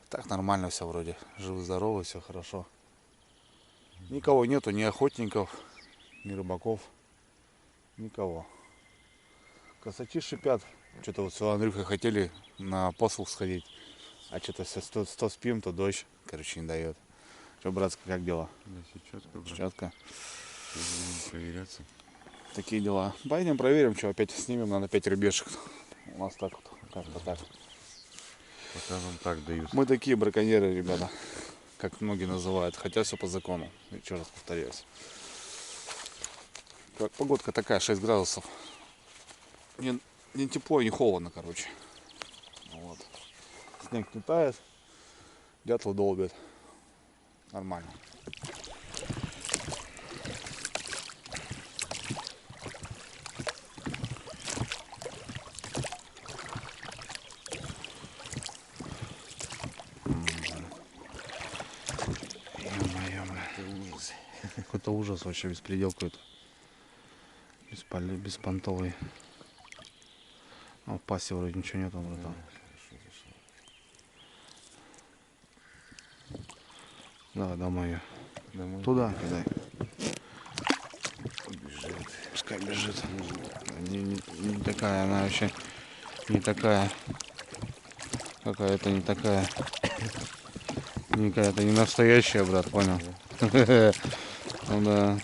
Speaker 1: Так нормально все вроде. Живы-здоровы, все хорошо. Никого нету, ни охотников, ни рыбаков. Никого. Косачи шипят. Что-то вот с Андрюхой хотели на послуг сходить. А что-то все то спим, то дождь. Короче, не дает. Что, братская, как дела?
Speaker 2: Да, сейчас
Speaker 1: Четко.
Speaker 2: будем проверяться.
Speaker 1: Такие дела. Пойдем проверим, что опять снимем. Надо 5 рыбешек. У нас так вот. Как-то так.
Speaker 2: Пока нам так дают.
Speaker 1: Мы такие браконьеры, ребята. Как многие называют. Хотя все по закону. Еще раз повторяюсь. Погодка такая, 6 градусов. Не тепло, не холодно, короче. Вот. Снег не тает. Дятел долбит. Нормально. Какой-то ужас вообще, беспредел какой-то. Беспонтовый. А в пасте вроде ничего нету, братан. Давай домой ее.
Speaker 2: Домой.
Speaker 1: Туда кидай.
Speaker 2: Бежит.
Speaker 1: Пускай бежит. Не такая, она вообще не такая. Какая-то не такая. Какая-то не настоящая, брат, понял? Ну да.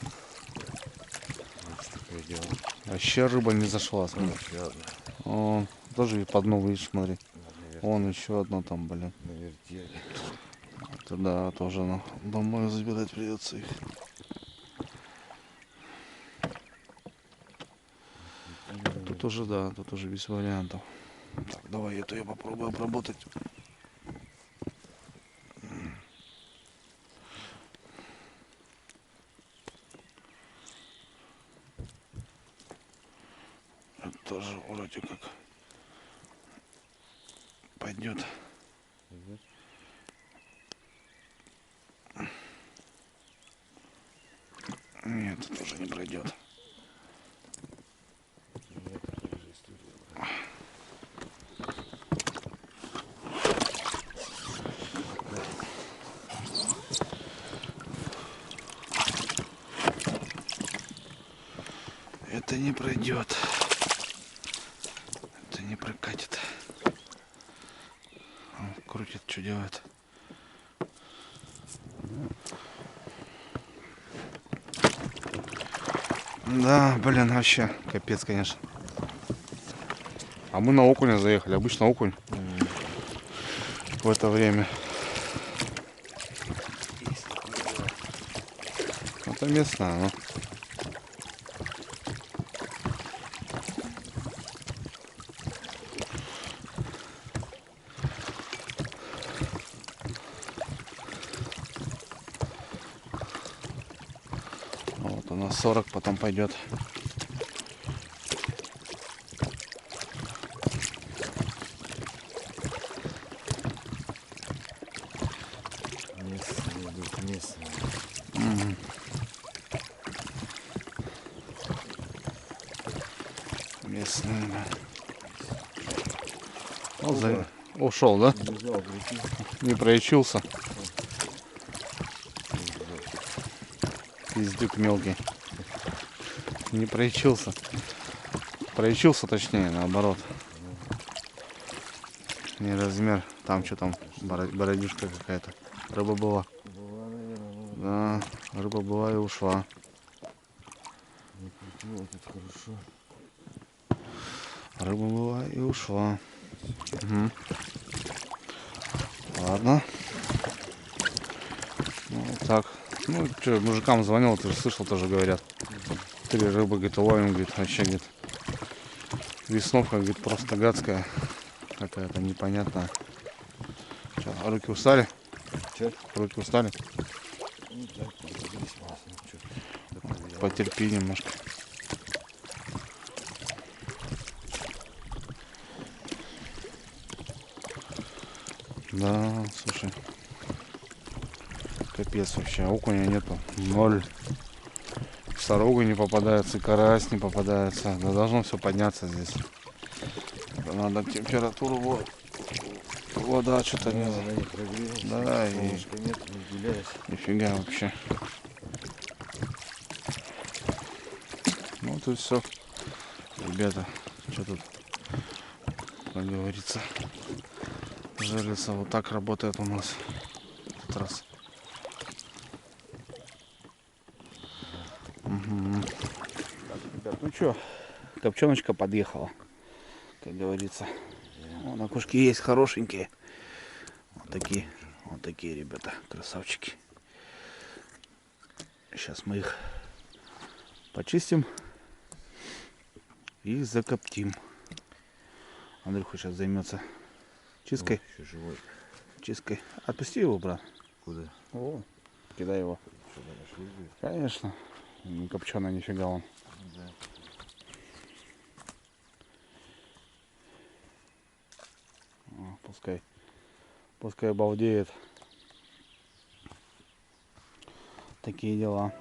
Speaker 2: Вот такое дело.
Speaker 1: Вообще рыба не зашла, смотри.
Speaker 2: Еще одна.
Speaker 1: О, тоже и по дну, видишь, смотри.
Speaker 2: Наверное,
Speaker 1: Вон еще одно там, блин.
Speaker 2: на вертеле.
Speaker 1: Это да, тоже ну, домой забирать придется их. Тут уже, да, тут уже без вариантов. Так, давай эту я попробую обработать. Это тоже вроде как пойдет. Нет, это тоже не пройдет. Это не пройдет. Это не прокатит. Он крутит, что делает. Да, блин, вообще капец, конечно. А мы на окуня заехали. Обычно окунь в это время. Это местная, ну. На 40 потом пойдет.
Speaker 2: Местные идут, местные.
Speaker 1: Местные, да. Ушел, да?
Speaker 2: Бежал, прикинь.
Speaker 1: Не проячился. Пиздюк мелкий. Не проячился. Проячился, точнее, наоборот. Не размер. Там что там? Бородюшка какая-то. Рыба была.
Speaker 2: Была, наверное,
Speaker 1: Да, рыба была и ушла.
Speaker 2: не крутила, тут хорошо.
Speaker 1: Рыба была и ушла. Мгм. Ладно. Ну, вот так. Ну, что, мужикам звонил, ты же слышал, тоже говорят. 3 рыбы, говорит, ловим, говорит, вообще, говорит. Весновка, говорит, просто гадская. Какая-то непонятная. Чё, руки устали?
Speaker 2: Чё?
Speaker 1: Руки устали?
Speaker 2: Ну, так, подгрызть вас, ну, чё, доковырял.
Speaker 1: Потерпи немножко. Да, слушай. Капец вообще, окуня нету. 0. Сорога не попадается, карась не попадается. Да должно все подняться здесь. Надо температуру вода что-то
Speaker 2: Да,
Speaker 1: не.
Speaker 2: она не прогрелась.
Speaker 1: Да, и
Speaker 2: Солнышка нет, не гуляешь.
Speaker 1: нифига вообще. Ну тут все. Ребята, что тут, как говорится, жерлица вот так работает у нас. В этот раз. Мгм. Так, ребят, ну что, копченочка подъехала, как говорится. Вон, окушки есть хорошенькие. Вот такие, ребята, красавчики. Сейчас мы их почистим и закоптим. Андрюха сейчас займется чисткой.
Speaker 2: О, еще живой.
Speaker 1: Чисткой. Отпусти его, брат.
Speaker 2: Куда?
Speaker 1: О, кидай его.
Speaker 2: Что, нашли, говорит?
Speaker 1: Конечно. Не копченый нифига он.
Speaker 2: Да.
Speaker 1: О, пускай балдеет. Такие дела.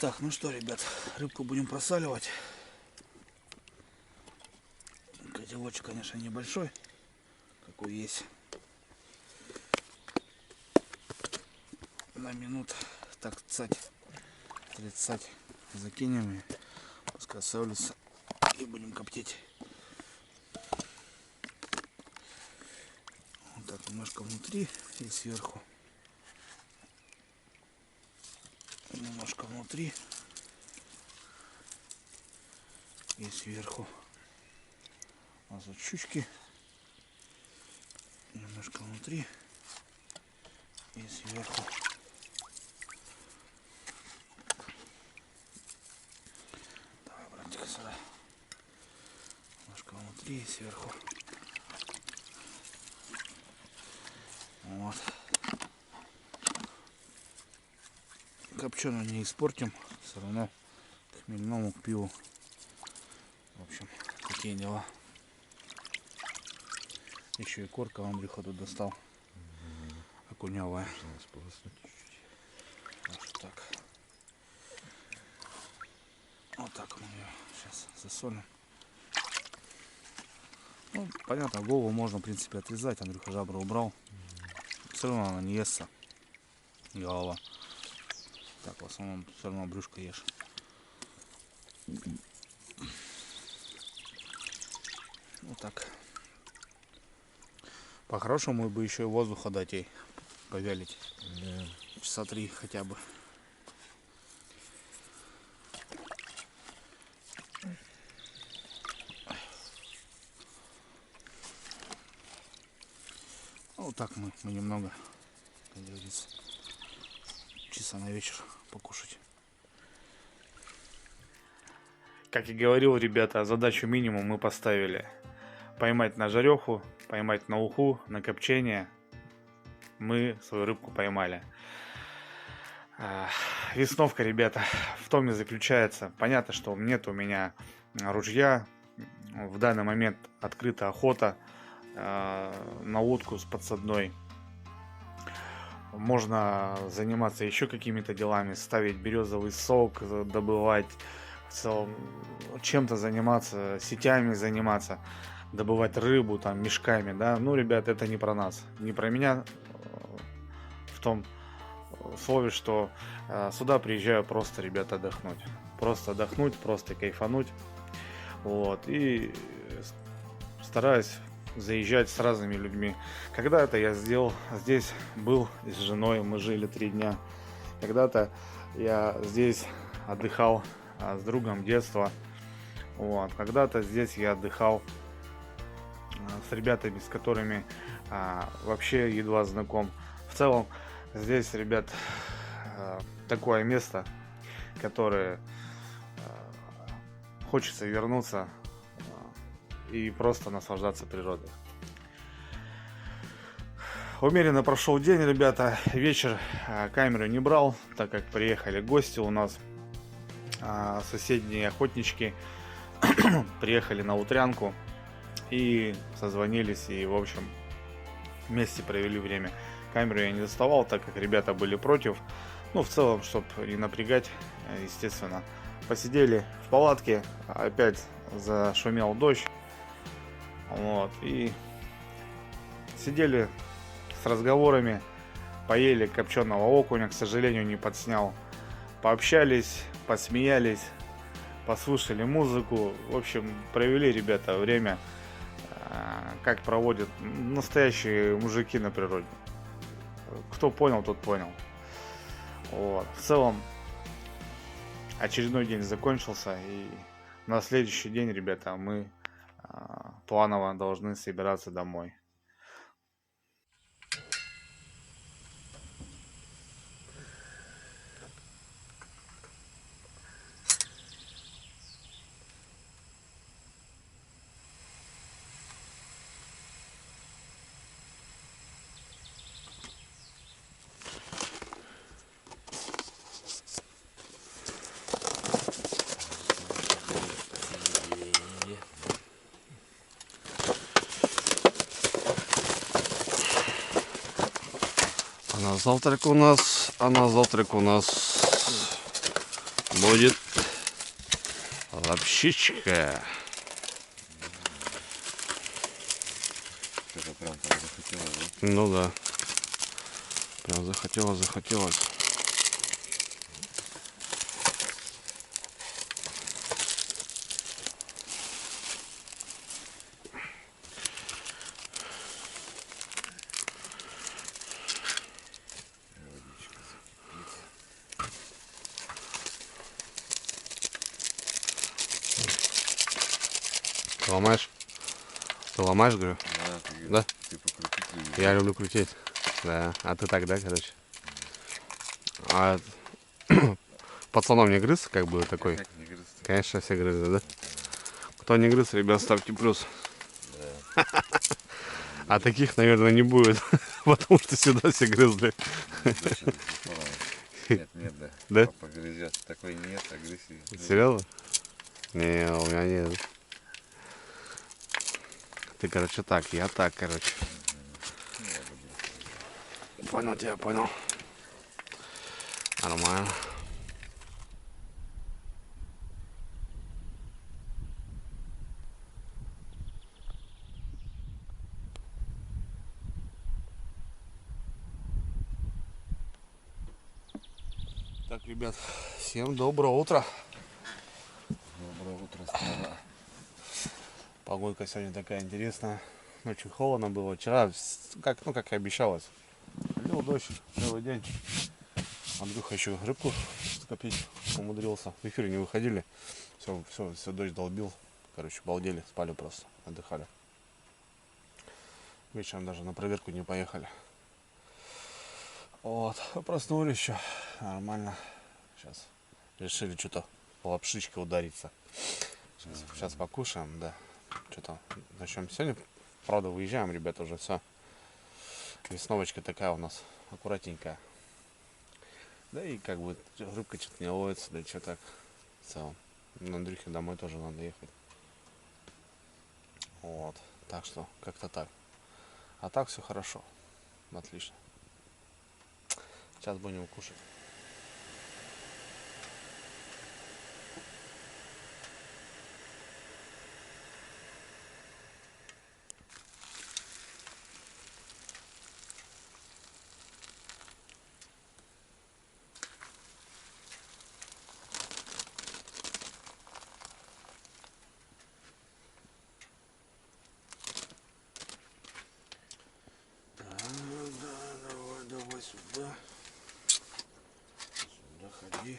Speaker 1: Так, ну что, ребят, рыбку будем просаливать. Котелочек, конечно, небольшой, какой есть. На минут, так сказать, 30 закинем и пускай солится. И будем коптить. Вот так, немножко внутри и сверху. Немножко внутри и сверху. У нас вот щучки. Немножко внутри и сверху. Давай, братик, сюда. Немножко внутри и сверху. Вот. Копченую не испортим. Все равно к хмельному, к пиву. В общем, такие дела. Еще и корка Андрюха тут достал. Окуневая. Так. Вот так мы ее сейчас засолим. Ну, понятно, голову можно, в принципе, отрезать. Андрюха жабры убрал. Все равно она не естся. Голова. Так, в основном все равно брюшко ешь. Вот так. По-хорошему бы еще и воздуха дать ей. Повялить.
Speaker 2: Да.
Speaker 1: Часа 3 хотя бы. Вот так мы немного, как говорится, часа на вечер покушать. Как и говорил, ребята, задачу минимум мы поставили. Поймать на жареху, поймать на уху, на копчение. Мы свою рыбку поймали. Весновка, ребята, в том и заключается. Понятно, что нет у меня ружья. В данный момент открыта охота на утку с подсадной. Можно заниматься еще какими-то делами, ставить березовый сок, добывать, в целом чем-то заниматься, сетями заниматься, добывать рыбу там мешками, да. Ну, ребят, это не про нас, не про меня, в том слове, что сюда приезжаю просто, ребята, отдохнуть, просто кайфануть, вот, и стараюсь заезжать с разными людьми. Когда-то я здесь был с женой, мы жили 3 дня. Когда-то я здесь отдыхал с другом детства. Вот. Когда-то здесь я отдыхал с ребятами, с которыми вообще едва знаком. В целом здесь, ребят, такое место, которое хочется вернуться и просто наслаждаться природой. Умеренно прошел день, ребята. Вечер камеру не брал, так как приехали гости у нас. Соседние охотнички приехали на утрянку и созвонились, и, в общем, вместе провели время. Камеру я не доставал, так как ребята были против. Ну, в целом, чтобы не напрягать, естественно. Посидели в палатке, опять зашумел дождь. Вот, и сидели с разговорами, поели копченого окуня, к сожалению, не подснял. Пообщались, посмеялись, послушали музыку. В общем, провели, ребята, время, как проводят настоящие мужики на природе. Кто понял, тот понял. Вот. В целом, очередной день закончился, и на следующий день, ребята, мы планово должны собираться домой.
Speaker 4: А на завтрак у нас
Speaker 1: будет лапшичка.
Speaker 2: Что-то прям так захотелось, да?
Speaker 1: Ну да. Прям захотелось. Ты ломаешь? Ты ломаешь, говорю?
Speaker 2: Да, ты,
Speaker 1: Да?
Speaker 2: ты покрутить любишь.
Speaker 1: Я люблю крутить. Да. А ты так, да, короче? А пацаном не грыз, как бы такой?
Speaker 2: Как не грызть?
Speaker 1: Конечно, все грызли, да? Кто не грыз, ребят, ставьте плюс. А таких, наверное, не будет, потому что сюда все грызли.
Speaker 2: Дочь до сих пор, нет, да.
Speaker 1: Да?
Speaker 2: Папа грызет. Такой нет, а грызет.
Speaker 1: Серьезно? Не, у меня нет. Ты, короче, так, я так, короче. Понял тебя, понял. Нормально. Так, ребят, всем доброе утро.
Speaker 2: Доброе утро, страна.
Speaker 1: Погодка сегодня такая интересная. Очень холодно было. Вчера, как и обещалось, лил дождь целый день. Андрюха еще рыбку скопить умудрился. В эфире не выходили. Все дождь долбил. Короче, балдели, спали просто, отдыхали. Вечером даже на проверку не поехали. Вот, проснулись еще. Нормально. Сейчас решили что-то лапшичкой удариться. Сейчас покушаем, да. Что-то начнем. Сегодня, правда, выезжаем, ребята, уже все. Весновочка такая у нас аккуратненькая. Да и как бы рыбка что-то не ловится, да и что так в целом. На Андрюхе домой тоже надо ехать. Вот. Так что как-то так. А так все хорошо. Отлично. Сейчас будем кушать. Давай сюда. Сюда ходи.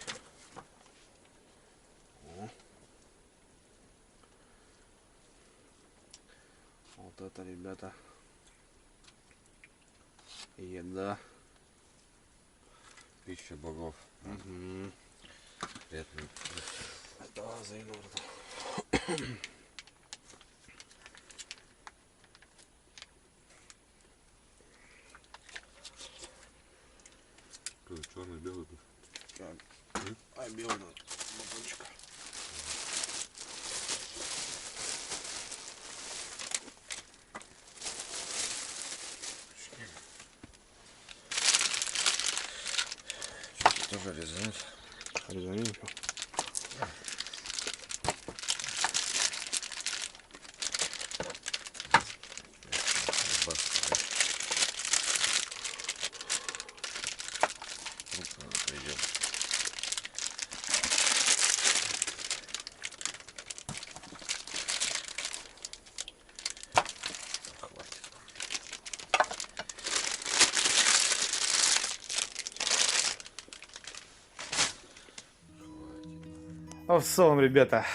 Speaker 1: О. Вот это, ребята, еда.
Speaker 2: Пища богов.
Speaker 1: Угу.
Speaker 2: Приятно.
Speaker 1: Да, заеду.
Speaker 2: Черный, белый.
Speaker 1: А белый батончик.
Speaker 2: Тоже резануть.
Speaker 1: Резаненько.
Speaker 4: Ну, в целом, ребята,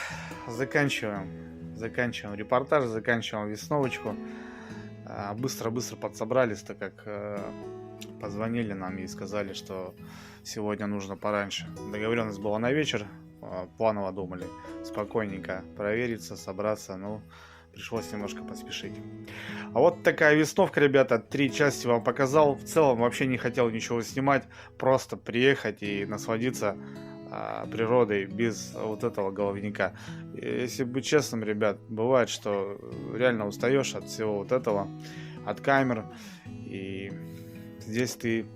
Speaker 4: заканчиваем репортаж, заканчиваем весновочку. Быстро-быстро подсобрались, так как позвонили нам и сказали, что сегодня нужно пораньше. Договоренность была на вечер, планово думали спокойненько провериться, собраться, но пришлось немножко поспешить. А вот такая весновка, ребята, 3 части вам показал. В целом вообще не хотел ничего снимать, просто приехать и насладиться природой без вот этого головника. Если быть честным, ребят, бывает, что реально устаешь от всего вот этого, от камер, и здесь ты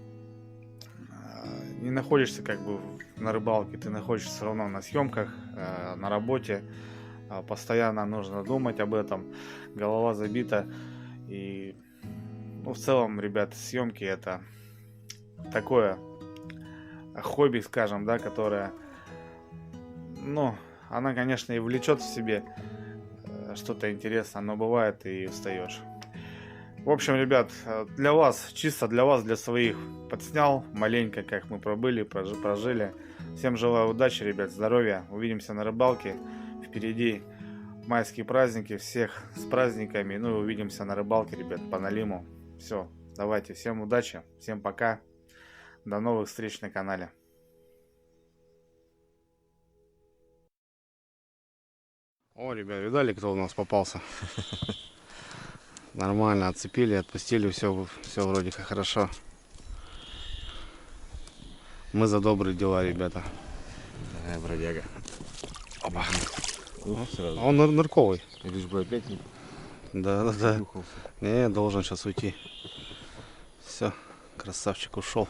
Speaker 1: не находишься как бы на рыбалке, ты находишься все равно на съемках, на работе, постоянно нужно думать об этом, голова забита. И ну, в целом, ребят, съемки это такое хобби, скажем, да, которое, ну, она, конечно, и влечет в себе что-то интересное, но бывает и устаешь. В общем, ребят, для вас, чисто для вас, для своих, подснял маленько, как мы пробыли, прожили. Всем желаю удачи, ребят, здоровья. Увидимся на рыбалке. Впереди майские праздники. Всех с праздниками. Ну и увидимся на рыбалке, ребят, по налиму. Все, давайте, всем удачи, всем пока. До новых встреч на канале.
Speaker 4: О, ребят, видали, кто у нас попался? Нормально, отцепили, отпустили, все вроде как хорошо. Мы за добрые дела, ребята.
Speaker 2: Давай, бродяга.
Speaker 4: Опа.
Speaker 2: Ну, сразу.
Speaker 4: А он нырковый.
Speaker 2: Лишь бы опять не
Speaker 4: Да.
Speaker 2: плюхался.
Speaker 4: Не, должен сейчас уйти. Все, красавчик ушел.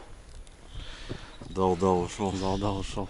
Speaker 2: Дал, ушел.
Speaker 4: Дал, ушел.